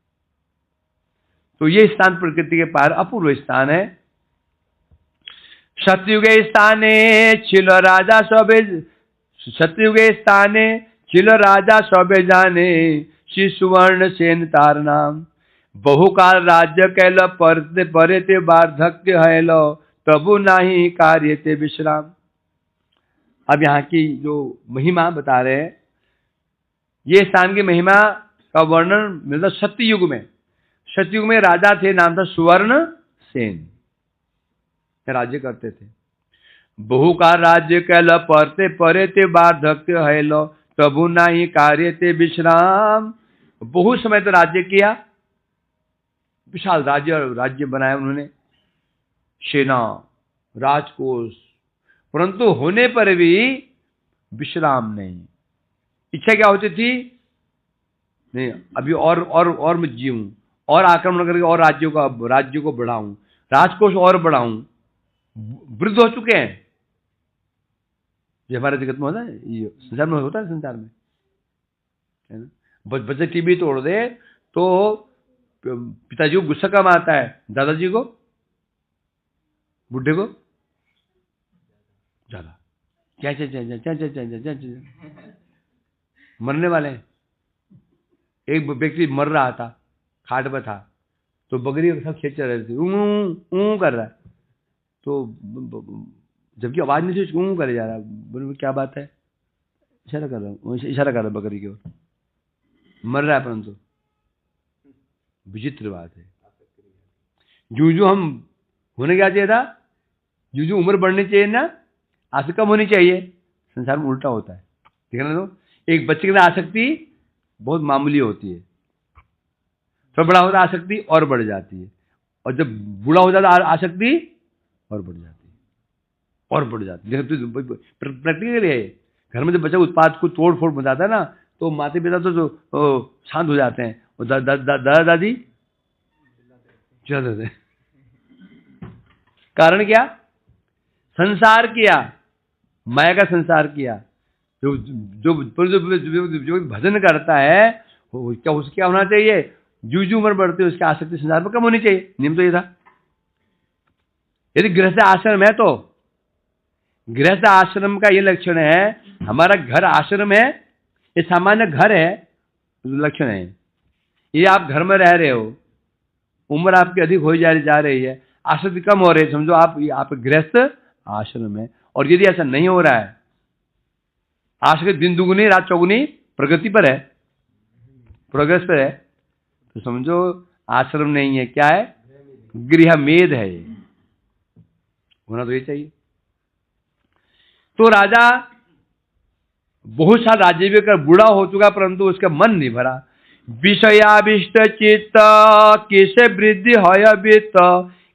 तो ये स्थान प्रकृति के पार अपूर्व स्थान है। सतयुगे स्थाने छिल राजा सबे, सतयुगे स्थाने छिल राजा सबे जाने, श्री सुवर्ण सेन तार नाम। बहुकाल राज्य कैल परते परे वार्धक्य हैल, तबु नाही कार्य ते विश्राम। अब यहाँ की जो महिमा बता रहे हैं, ये स्थान की महिमा का वर्णन मिलता सत्ययुग में। सतयुग में राजा थे, नाम था सुवर्ण सेन, राज्य करते थे। बहुकाल राज्य कैल परते परे ते वार्धक्य हैल, तबु नाही कार्य ते विश्राम। बहुत समय तो राज्य किया, विशाल राज्य बनाया उन्होंने, सेना राजकोष, परंतु होने पर भी विश्राम नहीं, इच्छा क्या होती थी? नहीं, अभी और मैं जीऊं, और आक्रमण करके और राज्यों को बढ़ाऊं, राजकोष और बढ़ाऊं। वृद्ध हो चुके हैं। ये हमारे जगत में होता है, ये संसार में होता है, संसार में, है ना? बच्चे टीवी तोड़ दे तो पिताजी को गुस्सा कम आता है, दादाजी को, बुढ़े को ज्यादा। क्या मरने वाले हैं। एक व्यक्ति मर रहा था, खाट पर था, तो बकरी सब खेच रहे थे, ऊ कर रहा है, तो जबकि आवाज नहीं थी, ऊ करे जा रहा है। बोले क्या बात है? इशारा कर रहा हूँ, इशारा कर रहा है बकरी की ओर। मर रहा है, परंतु विचित्र बात है। जू हम होने क्या चाहिए था, जू उम्र बढ़नी चाहिए ना, आशा कम होनी चाहिए। संसार में उल्टा होता है, ठीक है ना? तो एक बच्चे के अंदर आसक्ति बहुत मामूली होती है, तो बड़ा होता आसक्ति और बढ़ जाती है, और जब बूढ़ा हो जाता आसक्ति और बढ़ जाती है, और बढ़ जाती है। प्रैक्टिकली है, घर में जब बच्चा उत्पाद को तोड़ फोड़ बताता है ना, तो माता पिता तो शांत हो जाते हैं, और दादा दादी चिल्लाते थे। कारण क्या? संसार किया, माया का संसार किया। जो जो जो भजन करता है, क्या उसके क्या होना चाहिए? जू उम्र बढ़ती है उसकी आसक्ति संसार में कम होनी चाहिए। नियम तो ये था। यदि गृहस्थ आश्रम है तो गृहस्थ आश्रम का ये लक्षण है, हमारा घर आश्रम है, ये सामान्य घर है, लक्षण है। ये आप घर में रह रहे हो, उम्र आपकी अधिक हो जा रही है, आसक्ति कम हो रही है, समझो आप गृहस्थ आश्रम है। और यदि ऐसा नहीं हो रहा है, आसक्ति दिन दुगुनी रात चौगुनी प्रगति पर है, प्रोग्रेस पर है, तो समझो आश्रम नहीं है, क्या है? गृह मेद है। ये होना तो ये चाहिए। तो राजा बहुत सारा राज्य भी कर बूढ़ा हो चुका, परंतु उसका मन नहीं भरा। विषयाविष्ट चित्त किसे वृद्धि है वित्त,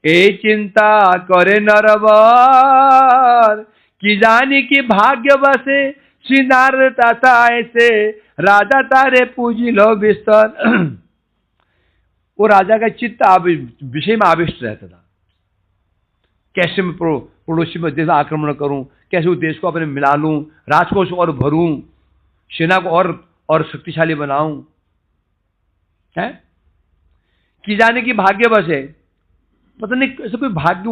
ए चिंता करे नरवर, कि जानी कि भाग्य बसे श्री नारद तथा ऐसे, राजा तारे पूजी लो विस्तर। वो राजा का चित्त विषय में आविष्ट रहता था। कैसे मैं पड़ोसी में देश आक्रमण करूं, कैसे उस देश को अपने मिला लूं, राजकोष और भरूं, सेना को और शक्तिशाली बनाऊं, है? कि जाने की भाग्य बस है, पता नहीं ऐसा कोई भाग्य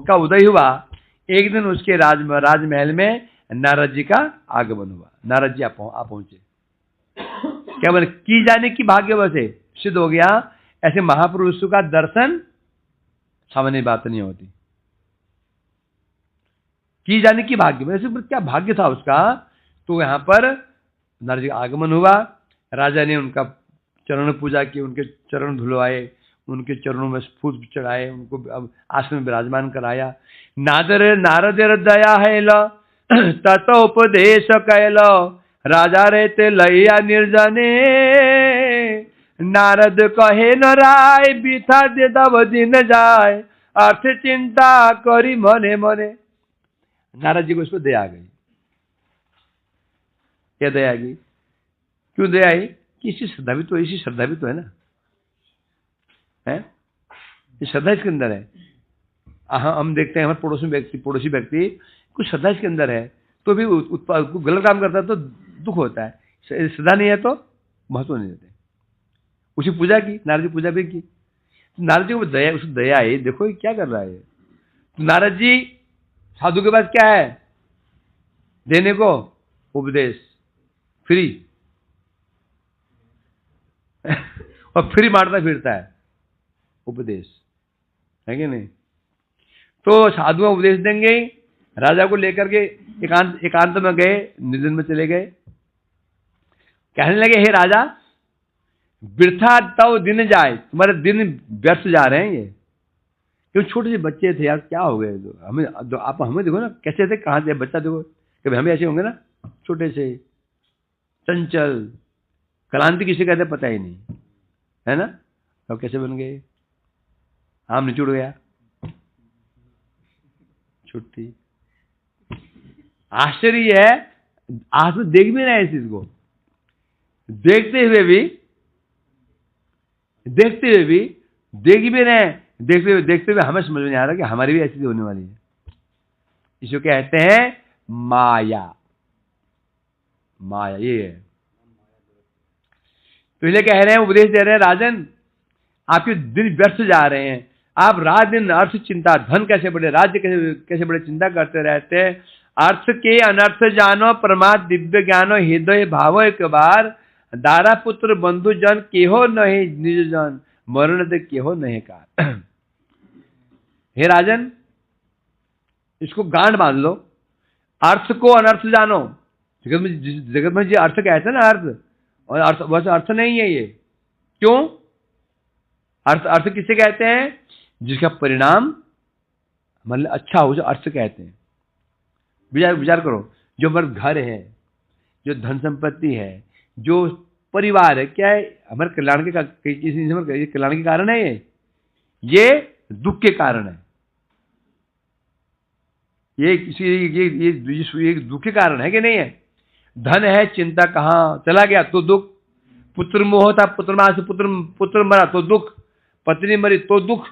का उदय हुआ। एक दिन उसके राजमहल में नारद जी का आगमन हुआ। नारद जी आप पहुंचे। क्या बोले? की जाने की भाग्य बस है, सिद्ध हो गया। ऐसे महापुरुषों का दर्शन सामान्य बात नहीं होती। की जाने की भाग्य, ऐसे क्या भाग्य था उसका? तो यहां पर नारद जी का आगमन हुआ। राजा ने उनका चरण पूजा की, उनके चरण धुलवाए, उनके चरणों में फूल चढ़ाए, उनको आश्रम में विराजमान कराया। नारद दया है तत उपदेश कैल, राजा रहते लैया निर्जने, नारद कहे न राय, बिथा दे दब दिन जाए, अर्थ चिंता करी मने मने। नारद जी को इस पर दया आ गई। क्या दया आ गई? क्यों दया आई? कि इसी श्रद्धा भी तो है ना, है? ये श्रद्धा इसके अंदर है। हम देखते हैं हमारे पड़ोसी व्यक्ति कुछ श्रद्धा इसके अंदर है, तो भी गलत काम करता है तो दुख होता है। श्रद्धा नहीं है तो महत्व नहीं देते। उसी पूजा की, नारद जी पूजा भी की। नारद जी को दया, उसको दया आई, देखो ये क्या कर रहा है। तो नारद जी साधु के पास क्या है देने को? उपदेश फ्री। और फ्री मारता फिरता है उपदेश, है कि नहीं? तो साधु उपदेश देंगे। राजा को लेकर के एकांत में गए, निर्जन में चले गए। कहने लगे, हे राजा, वृथा तव दिन जाए, तुम्हारे दिन व्यर्थ जा रहे हैं ये। क्यों? छोटे से बच्चे थे यार, क्या हो गए? आप हमें देखो ना, कैसे थे, कहाँ थे? बच्चा देखो, कभी हमें ऐसे होंगे ना, छोटे से चंचल, क्रांति किसे कहते पता ही नहीं, है ना? अब कैसे बन गए? आम निचुड़ गया, छुट्टी। आश्चर्य है, आज तो देख भी रहे हैं इस चीज को। देखते हुए भी देख भी रहे हैं, देखते हुए हमें समझ में नहीं आ रहा कि हमारी भी ऐसी होने वाली है। इसको कहते हैं माया। माया ये है। तो इसलिए कह रहे हैं, उपदेश दे रहे हैं, राजन आपके दिन व्यर्थ जा रहे हैं, आप रात दिन अर्थ चिंता, धन कैसे बढ़े, राज्य कैसे बढ़े, चिंता करते रहते हैं। अर्थ के अनर्थ जानो, परमात्म दिव्य ज्ञानो, हृदय भावो एक बार, दारा पुत्र बंधु जन केहो नहीं निज जन, मरण दे केहो नहीं कार। हे राजन, इसको गांठ बांध लो, अर्थ को अनर्थ जानो। जगत में जो अर्थ कहते हैं ना, अर्थ और अर्थ, वैसे अर्थ नहीं है ये। क्यों? अर्थ किसे कहते हैं? जिसका परिणाम मतलब अच्छा हो, जो अर्थ कहते हैं। विचार करो, जो हमारे घर है, जो धन संपत्ति है, जो परिवार है, क्या है? हमारे कल्याण के किसी कल्याण के कारण है ये दुख के कारण है। ये दुख के कारण है कि नहीं है? धन है, चिंता कहाँ चला गया तो दुख, पुत्र मोह था, पुत्र मां से पुत्र मरा तो दुख, पत्नी मरी तो दुख।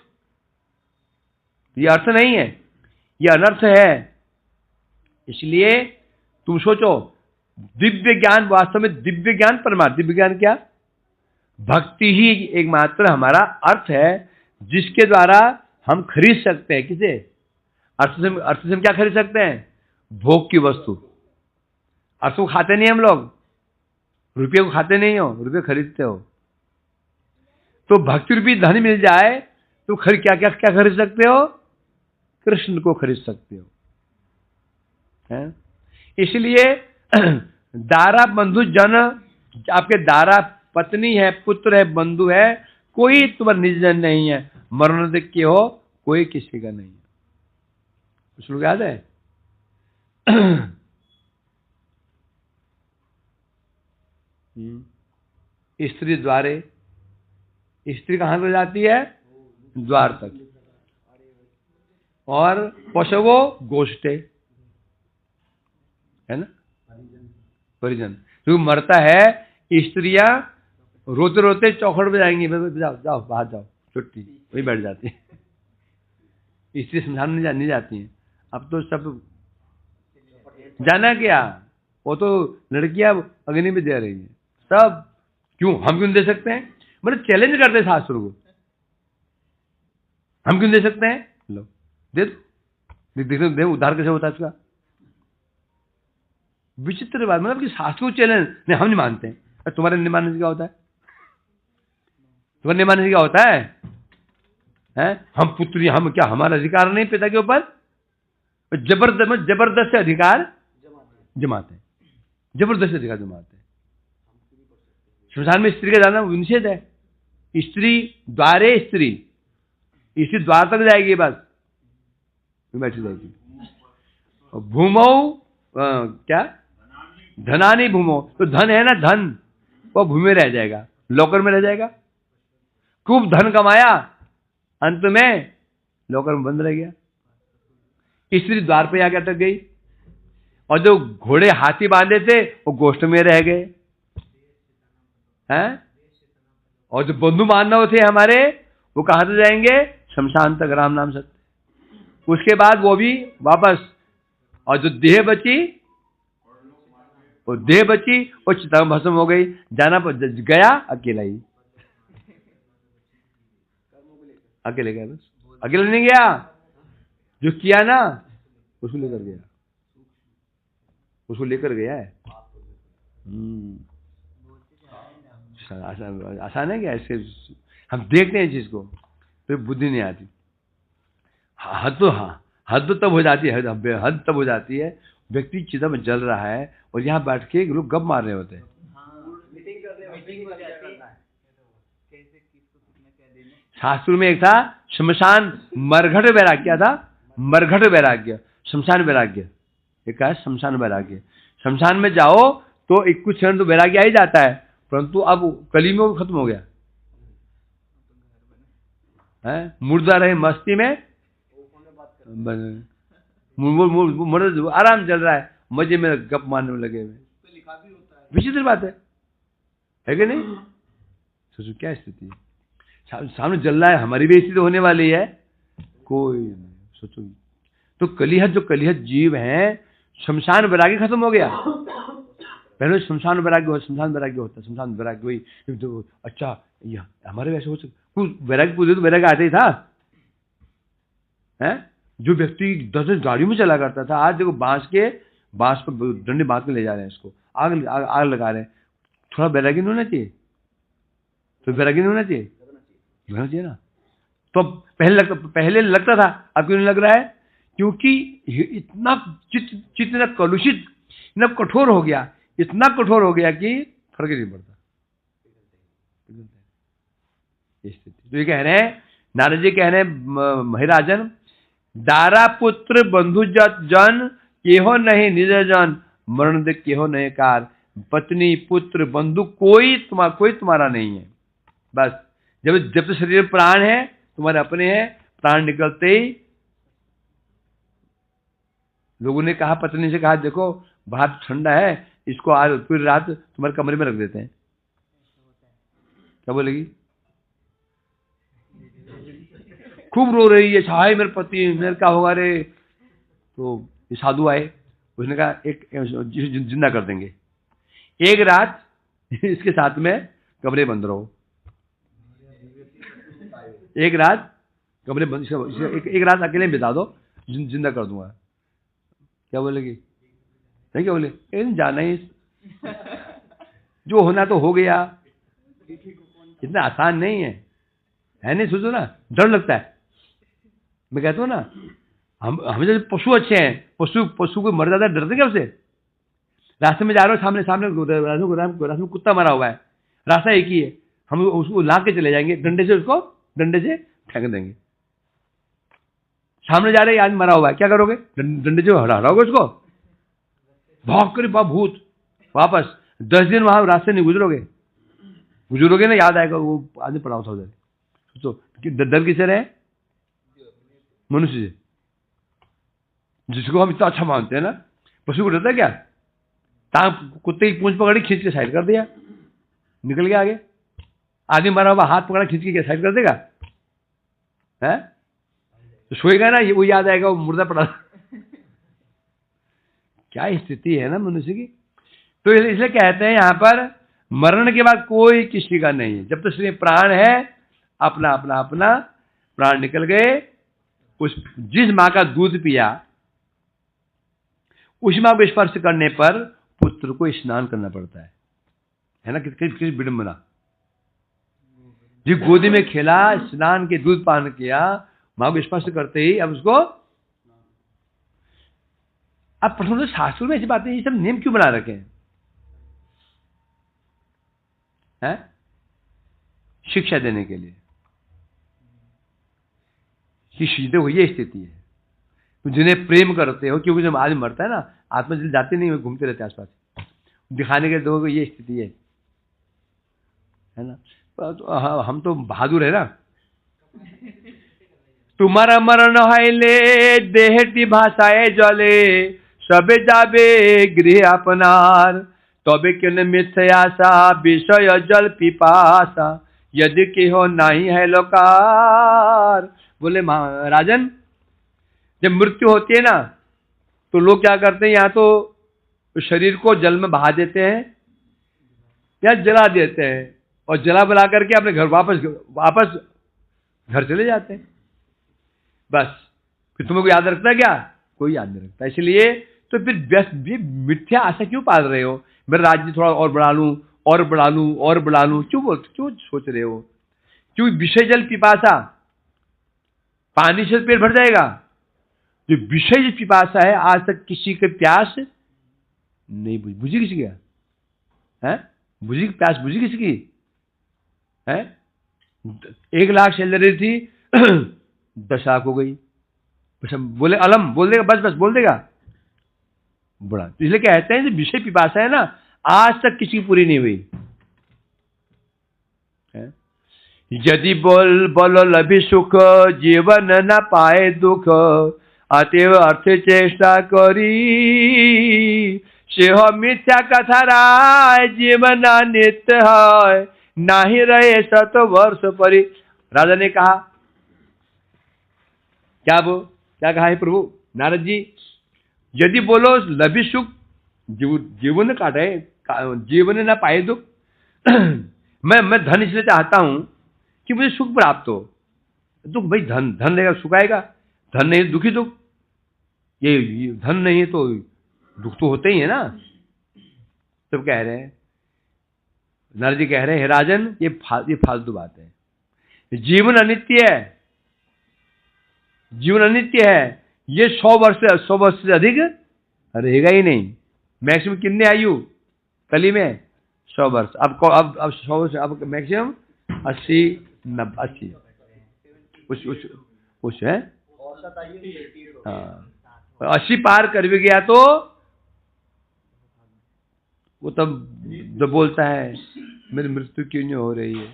ये अर्थ नहीं है, ये अनर्थ है। इसलिए तुम सोचो, दिव्य ज्ञान, वास्तव में दिव्य ज्ञान परमार्थ, दिव्य ज्ञान क्या? भक्ति ही एकमात्र हमारा अर्थ है, जिसके द्वारा हम खरीद सकते हैं। किसे? अर्थ से हम क्या खरीद सकते हैं? भोग की वस्तु। अर्थ को खाते नहीं हम लोग, रुपये को खाते नहीं हो, रुपये खरीदते हो। तो भक्ति रूपी धन मिल जाए तो क्या खरीद सकते हो? कृष्ण को खरीद सकते हो। इसलिए दारा बंधु जन, आपके दारा पत्नी है, पुत्र है, बंधु है, कोई तुम्हारा निज जन नहीं है। मरण देख के हो, कोई किसी का नहीं है। कुछ लोग याद है? स्त्री द्वारे, स्त्री कहां तक जाती है? द्वार तक। और पशवो गोष्ठे, है ना, परिजन। जो मरता है, स्त्रियां रोते रोते चौखट पे जाएंगी, जाओ जाओ बाहर जाओ, छुट्टी, वही बैठ जाती है। स्त्री समझाने नहीं जाती है। अब तो सब जाना क्या, वो तो लड़कियां अग्नि में दे रही है सब। क्यों? हम क्यों दे सकते हैं? मतलब चैलेंज करते हैं शास्त्र को, हम क्यों दे सकते हैं? लो दे दो, उद्धार कैसे होता है इसका? विचित्र बात, मतलब कि शास्त्र को चैलेंज नहीं, हम नहीं मानते हैं। तुम्हारे नहीं मानने से क्या होता है? तुम्हारे नहीं मानने से क्या होता है? हम पुत्री, हम क्या, हमारा अधिकार नहीं पिता के ऊपर? जबरदस्त अधिकार जमाते हैं, जबरदस्त अधिकार जमाते हैं। श्मशान में स्त्री का जाना निषेध है। स्त्री द्वारे, स्त्री द्वार तक जाएगी, बस बैठी जाएगी। भूमौ क्या? धनानी भूमो, तो धन है ना, धन वो भूमि में रह जाएगा, लॉकर में रह जाएगा। खूब धन कमाया, अंत में लॉकर में बंद रह गया। स्त्री द्वार पे आके अटक गई, और जो घोड़े हाथी बांधे थे वो गोष्ठ में रह गए हैं। और जो बंधु मानव थे हमारे, वो कहां से जाएंगे? शमशान तक, राम नाम सत्य। उसके बाद वो भी वापस, और जो देह बची, वो चिता भस्म हो गई। जाना पर गया अकेला ही, अकेले गया, बस अकेले नहीं गया, जो किया ना उसको लेकर गया है। आसान है क्या? ऐसे हम देखते हैं चीज को, फिर बुद्धि नहीं आती। हद तब हो जाती है, हद तब हो जाती है, व्यक्ति चिता में जल रहा है और यहाँ बैठ के लोग गप मार रहे होते हैं। शास्त्र में एक था शमशान मरघट वैराग्य। क्या था? मरघट वैराग्य, शमशान वैराग्य। एक है शमशान वैराग्य। शमशान में जाओ तो एक कुछ क्षण तो वैराग्य आ ही जाता है, परंतु अब कली में वो खत्म हो गया है। मुर्दा रहे मस्ती में, आराम चल रहा है, मजे में गप मारने में लगे हुए। विचित्र बात है। है कि नहीं? सोचो क्या स्थिति है, सामने जल रहा है, हमारी भी स्थिति होने वाली है, कोई नहीं। सोचो तो कलिहत, जो कलिहत जीव हैं, शमशान वैराग्य खत्म हो गया। पहले शमशान वैराग्य होता, शमशान वैराग्य हुई तो अच्छा, यह हमारे वैसे हो सकता, कुछ वैराग्य पूछे तो वैराग्य आते ही था है? जो व्यक्ति 10 गाड़ियों में चला करता था, आज देखो बांस पर डंडे बांध के ले जा रहे हैं, इसको आग लगा रहे हैं। थोड़ा वैराग्य नहीं होना चाहिए? तो वैराग्य नहीं होना चाहिए ना। तो पहले लगता था, अब क्यों नहीं लग रहा है? क्योंकि इतना चित्त इतना कलुषित, इतना कठोर हो गया, इतना कठोर हो गया कि फर्क ही नहीं पड़ता। तो ये कह रहे हैं, नारद जी कह रहे हैं, महाराजन, दारा पुत्र बंधु जन केहो नहीं निज जन, मरण दे केहो नहीं कार। पत्नी पुत्र बंधु कोई तुम्हारा नहीं है। बस जब तो शरीर में प्राण है, तुम्हारे अपने हैं, प्राण निकलते ही लोगों ने कहा, पत्नी से कहा, देखो बाहर ठंडा है, इसको आज पूरी रात तुम्हारे कमरे में रख देते हैं। क्या बोलेगी? खूब रो रही है, छाए मेरे पति, मेरे क्या होगा रे। तो ये साधु आए, उसने कहा एक जिंदा कर देंगे, एक रात इसके साथ में कमरे बंद रहो, एक रात कमरे बंद, एक रात अकेले बिता दो, जिंदा कर दूंगा। क्या बोलेगी? नहीं, क्या बोले? जाना ही, जो होना तो हो गया, इतना आसान नहीं है नहीं? सोचो ना, डर लगता है। मैं कहता हूँ ना, हम जैसे पशु अच्छे हैं, पशु को मर जाता है, डरते क्या उसे? रास्ते में जा रहे हो, सामने रास्ते में कुत्ता मरा हुआ है, रास्ता एक ही है, हम उसको ला के चले जाएंगे, डंडे से फेंक देंगे। सामने जा रहे आदमी मरा हुआ है, क्या करोगे? डंडे से हटाओगे उसको, भाग कर भूत वापस 10 दिन वहां रास्ते नहीं गुजरोगे ना, याद आएगा वो आदमी पड़ा था उधर। तो डर किसे रहे? मनुष्य से, जिसको हम इतना अच्छा मानते हैं ना। पशु को डरता है क्या? कुत्ते की पूंछ पकड़ी, खींच के साइड कर दिया, निकल गया आगे। आदमी मरा हुआ, हाथ पकड़ा, खींच के साइड कर देगा है? तो सोएगा ना, वो याद आएगा वो मुर्दा पड़ा। क्या स्थिति है ना मनुष्य की। तो इसलिए कहते हैं यहां पर, मरण के बाद कोई किसी का नहीं है। जब तक शरीर प्राण है, अपना अपना अपना प्राण निकल गए। जिस मां का दूध पिया, उस मां को स्पर्श करने पर पुत्र को स्नान करना पड़ता है ना? किस विडंबना। जो गोदी में खेला, स्नान के दूध पान किया, मां को स्पर्श करते ही अब उसको, अब प्रश्न, शास्त्रों में ऐसी बातें, ये सब नियम क्यों बना रखे हैं? शिक्षा देने के लिए कि देखो ये स्थिति है, तो जिन्हें प्रेम करते हो, क्योंकि जब आदमी मरता है ना, आत्मा जल्दी जाते नहीं, घूमते रहते आसपास, दिखाने के दो ये स्थिति है ना? तो हम तो बहादुर है ना। तुम्हारा मरण हाइले देहटी भाषाए जले, सबे जाबे गृह अपनार, तबे क्यों मिथ्यासा विषय जल पिपासा, यदि के हो नहीं है लोकार। बोले राजन, जब मृत्यु होती है ना, तो लोग क्या करते हैं, या तो शरीर को जल में बहा देते हैं या जला देते हैं, और जला बला करके अपने घर वापस घर चले जाते हैं। बस फिर तुम्हें कोई याद रखता है क्या? कोई याद नहीं रखता। इसलिए तो फिर मिथ्या आशा क्यों पाल रहे हो? मेरा राज्य थोड़ा और बढ़ा लूं, और बढ़ा लूं, और बढ़ा लूं, क्यों सोच रहे हो? क्यों? विषय जल पिपासा, पानी से पेट भर जाएगा। जो विषय पिपासा है, आज तक किसी के प्यास नहीं बुझी किसी का है? बुझी प्यास बुझी किसी की है? 1 लाख सैलरी थी, 10 लाख हो गई। बोले अलम बोल देगा, बस बोल देगा बड़ा। तो इसलिए कहते हैं, जो विषय पिपासा है ना, आज तक किसी की पूरी नहीं हुई है? यदि बोल लभी सुख, जीवन न पाए दुख, अतएव अर्थ चेष्टा करी, सेह मिथ्या कथा राय जीवन नित्य है नाही रहे 100 वर्ष परी। राजा ने कहा, क्या कहा है प्रभु? नारद जी, यदि बोलो लभी सुख जीवन काटे, जीवन न पाए दुख, मैं धन इसलिए चाहता हूं कि मुझे सुख प्राप्त हो। दुख भाई, धन रहेगा सुख आएगा, धन नहीं दुखी दुख, ये धन नहीं है तो दुख तो होते ही है ना। सब कह रहे हैं, नारद जी कह रहे हैं, हे राजन, ये फालतू बात है। जीवन अनित्य है, जीवन अनित्य है। ये 100 वर्ष से अधिक रहेगा ही नहीं। मैक्सिमम कितने आयु कली में? 100 वर्ष। अब 100 वर्ष, अब मैक्सिमम 80 90 80 उस है। हाँ, 80 पार कर भी गया तो वो तब बोलता है मेरी मृत्यु क्यों नहीं हो रही है,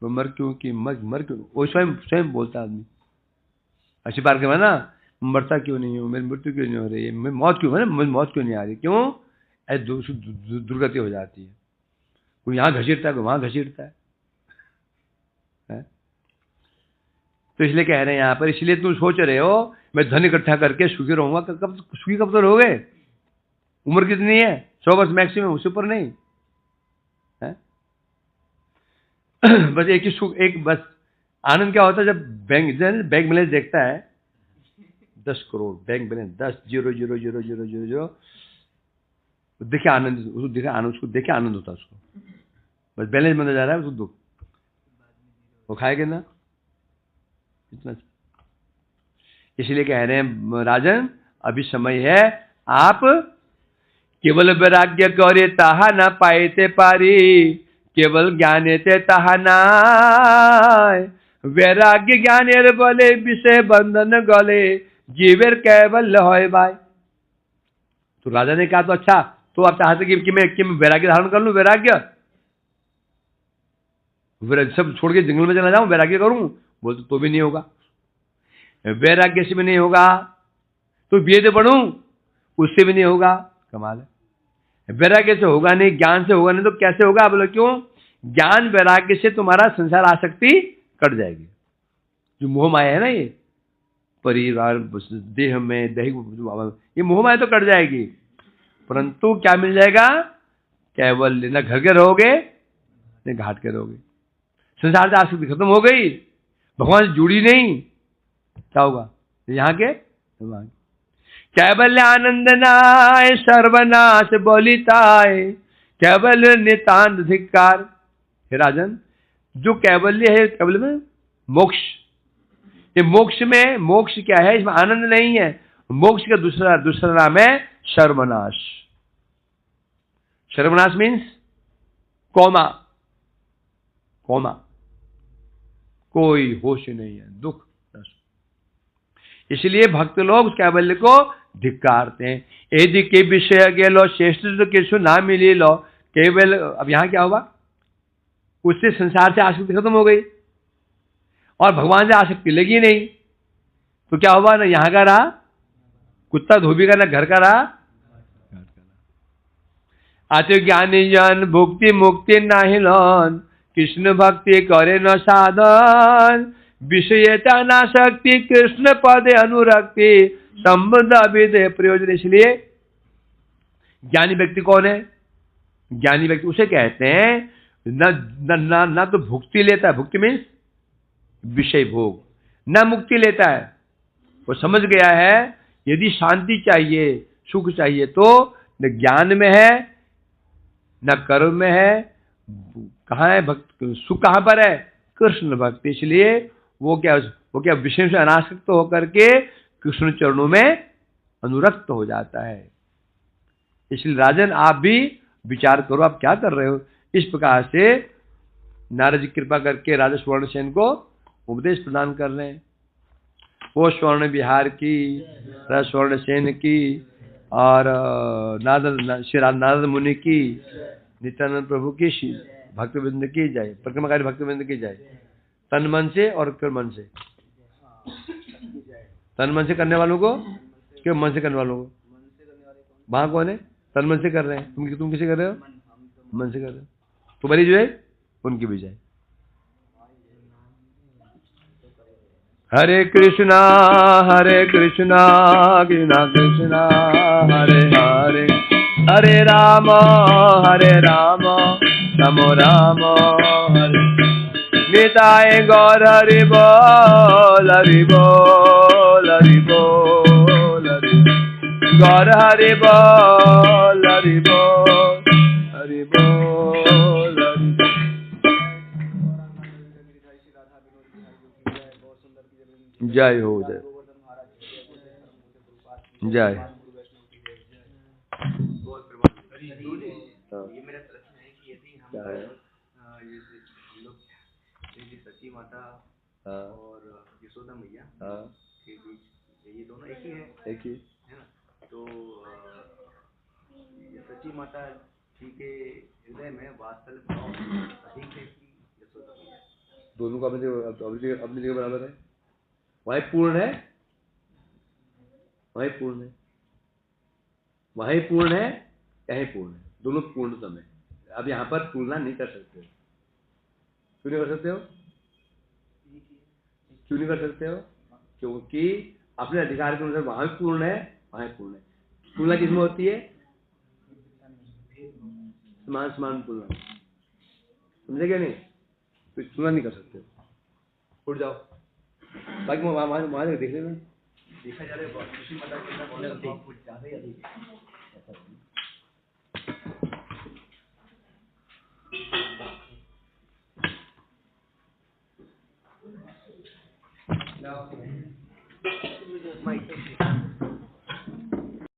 वो मर क्यों वो स्वयं बोलता आदमी। 80 पार के बाद ना, मरता क्यों नहीं हूँ, मेरी मृत्यु क्यों नहीं हो रही है, मैं मौत क्यों नहीं आ रही, क्यों? ऐसे दुर्गति हो जाती है। कोई यहाँ घसीटता है, कोई वहां घसीटता है। तो इसलिए कह रहे हैं यहाँ पर, इसलिए तुम सोच रहे हो मैं धन इकट्ठा करके सुखी रहूंगा। सुखी कब तो रहोगे? उम्र कितनी है? 100 वर्ष मैक्सिमम, उससे ऊपर नहीं है। बस एक ही सुख, एक बस आनंद क्या होता है जब बैंक बैलेंस देखता है 10 करोड़ बैंक बैलेंस, 10 0 देखे आनंद, उसको देखे आनंद होता है उसको। बस बैलेंस बंद जा रहा है, उसको दुख, वो खाएगा ना इतना। इसलिए कह रहे हैं राजन, अभी समय है, आप केवल वैराग्य करे ताहा न पाएते पारी, केवल ज्ञाने ते ताहा नाय। वैराग्य ज्ञानेर बले विषय बंधन गले, जीवेर कैवल्य होय बाय। तो राजा ने कहा, तो अच्छा, तो आप चाहते कि मैं वैराग्य धारण कर लूं? वैराग्य सब छोड़ के जंगल में चला जाऊं, वैराग्य करूं? बोलते तो भी नहीं होगा। वैराग्य से भी नहीं होगा, तो वेद पढ़ूं, उससे भी नहीं होगा। कमाल है। वैराग्य से होगा नहीं, ज्ञान से होगा नहीं, तो कैसे होगा? बोलो क्यों? ज्ञान वैराग्य से तुम्हारा संसार आसक्ति कट जाएगी। जो मोह माया है ना, ये परिवार देह में ये मोह माया तो कट जाएगी, परंतु क्या मिल जाएगा? केवल न घर के रहोगे न घाट के रहोगे। संसार से आसक्ति खत्म हो गई, भगवान से जुड़ी नहीं, क्या होगा? यहाँ के कैवल्य आनंद नाय, सर्वनाश बोलिताय, कैवल्य नितांत धिक्कार। हे राजन, जो कैवल्य है, कैवल्य में मोक्ष, ये मोक्ष क्या है? इसमें आनंद नहीं है। मोक्ष का दूसरा नाम है सर्वनाश। सर्वनाश मीन्स कोमा, कोई होश नहीं है, दुख। इसलिए भक्त लोग कैवल्य को धिक्कारते हैं। यदि के विषय गेलो श्रेष्ठ किसु ना मिली लो केवल। अब यहां क्या होगा? उससे संसार से आसक्ति खत्म हो गई और भगवान से आसक्ति लगी नहीं, तो क्या हुआ? ना यहां का रहा कुत्ता धोबी का, ना घर का रहा। अति ज्ञानी जन भुक्ति मुक्ति नाही लन, कृष्ण भक्ति करे न साधन, विषयता ना शक्ति कृष्ण पदे अनुरक्ति, संबंध अभिदय प्रयोजन। इसलिए ज्ञानी व्यक्ति कौन है? ज्ञानी व्यक्ति उसे कहते हैं ना तो भुक्ति लेता है, भुक्ति मीन्स विषय भोग, ना मुक्ति लेता है। वो समझ गया है यदि शांति चाहिए, सुख चाहिए, तो न ज्ञान में है न कर्म में है। कहाँ है भक्त? सुख कहाँ पर है? कृष्ण भक्ति। इसलिए वो क्या विषय से अनासक्त होकर के कृष्ण चरणों में अनुरक्त हो जाता है। इसलिए राजन, आप भी विचार करो, आप क्या कर रहे हो। इस प्रकार से नारद जी कृपा करके राजा स्वर्णसेन को उपदेश प्रदान कर रहे हैं। वो स्वर्ण विहार की, राजा स्वर्णसेन की, और श्री नारद मुनि की, नित्यानंद प्रभु की, भक्तवृंद की जय, परिक्रमाकारी भक्तवृंद की जय। तन मन से और फिर मन से, तन मन से करने वालों को, क्यों मन से करने वालों को? वहां कौन है? तन मन से कर रहे हैं। तुम किसे कर रहे हो? मन से कर रहे हो। तुम्हारी जो है उनकी भी जाए। हरे कृष्णा कृष्णा कृष्णा हरे हरे, हरे राम राम राम हरे। निताय गौर हरि बोल हरि बोल हरि बोल हरि गौर हरि बोल हरि बोल हरि बोल हरि। जय हो जय जय। ये मेरा प्रश्न है कि यदि हम क्या है? हम लोग सची माता और यशोदा मैया के बीच ये दोनों एक ही है ना? तो ये सची माता जी के हृदय में वात्सल्य भाव अधिक है कि यशोदा मैया? दोनों का अपनी जगह बराबर है। वही पूर्ण है, वही पूर्ण है, वही पूर्ण है, यही पूर्ण है। दोनों पूर्णतम है। अब यहाँ पर तुलना नहीं कर सकते। क्यों नहीं कर सकते हो? क्यों नहीं कर सकते हो? क्योंकि अपने अधिकार के अनुसार वहां भी पूर्ण है, वहां पूर्ण है। तुलना किसमें होती है? समान समान तुलना। समझे क्या? नहीं तो तुलना नहीं कर सकते। उठ जाओ, बाकी वहां देख लेना। देखा जा रहा है कृष्ण माता के अंदर बहुत ज्यादा ही अधिक है।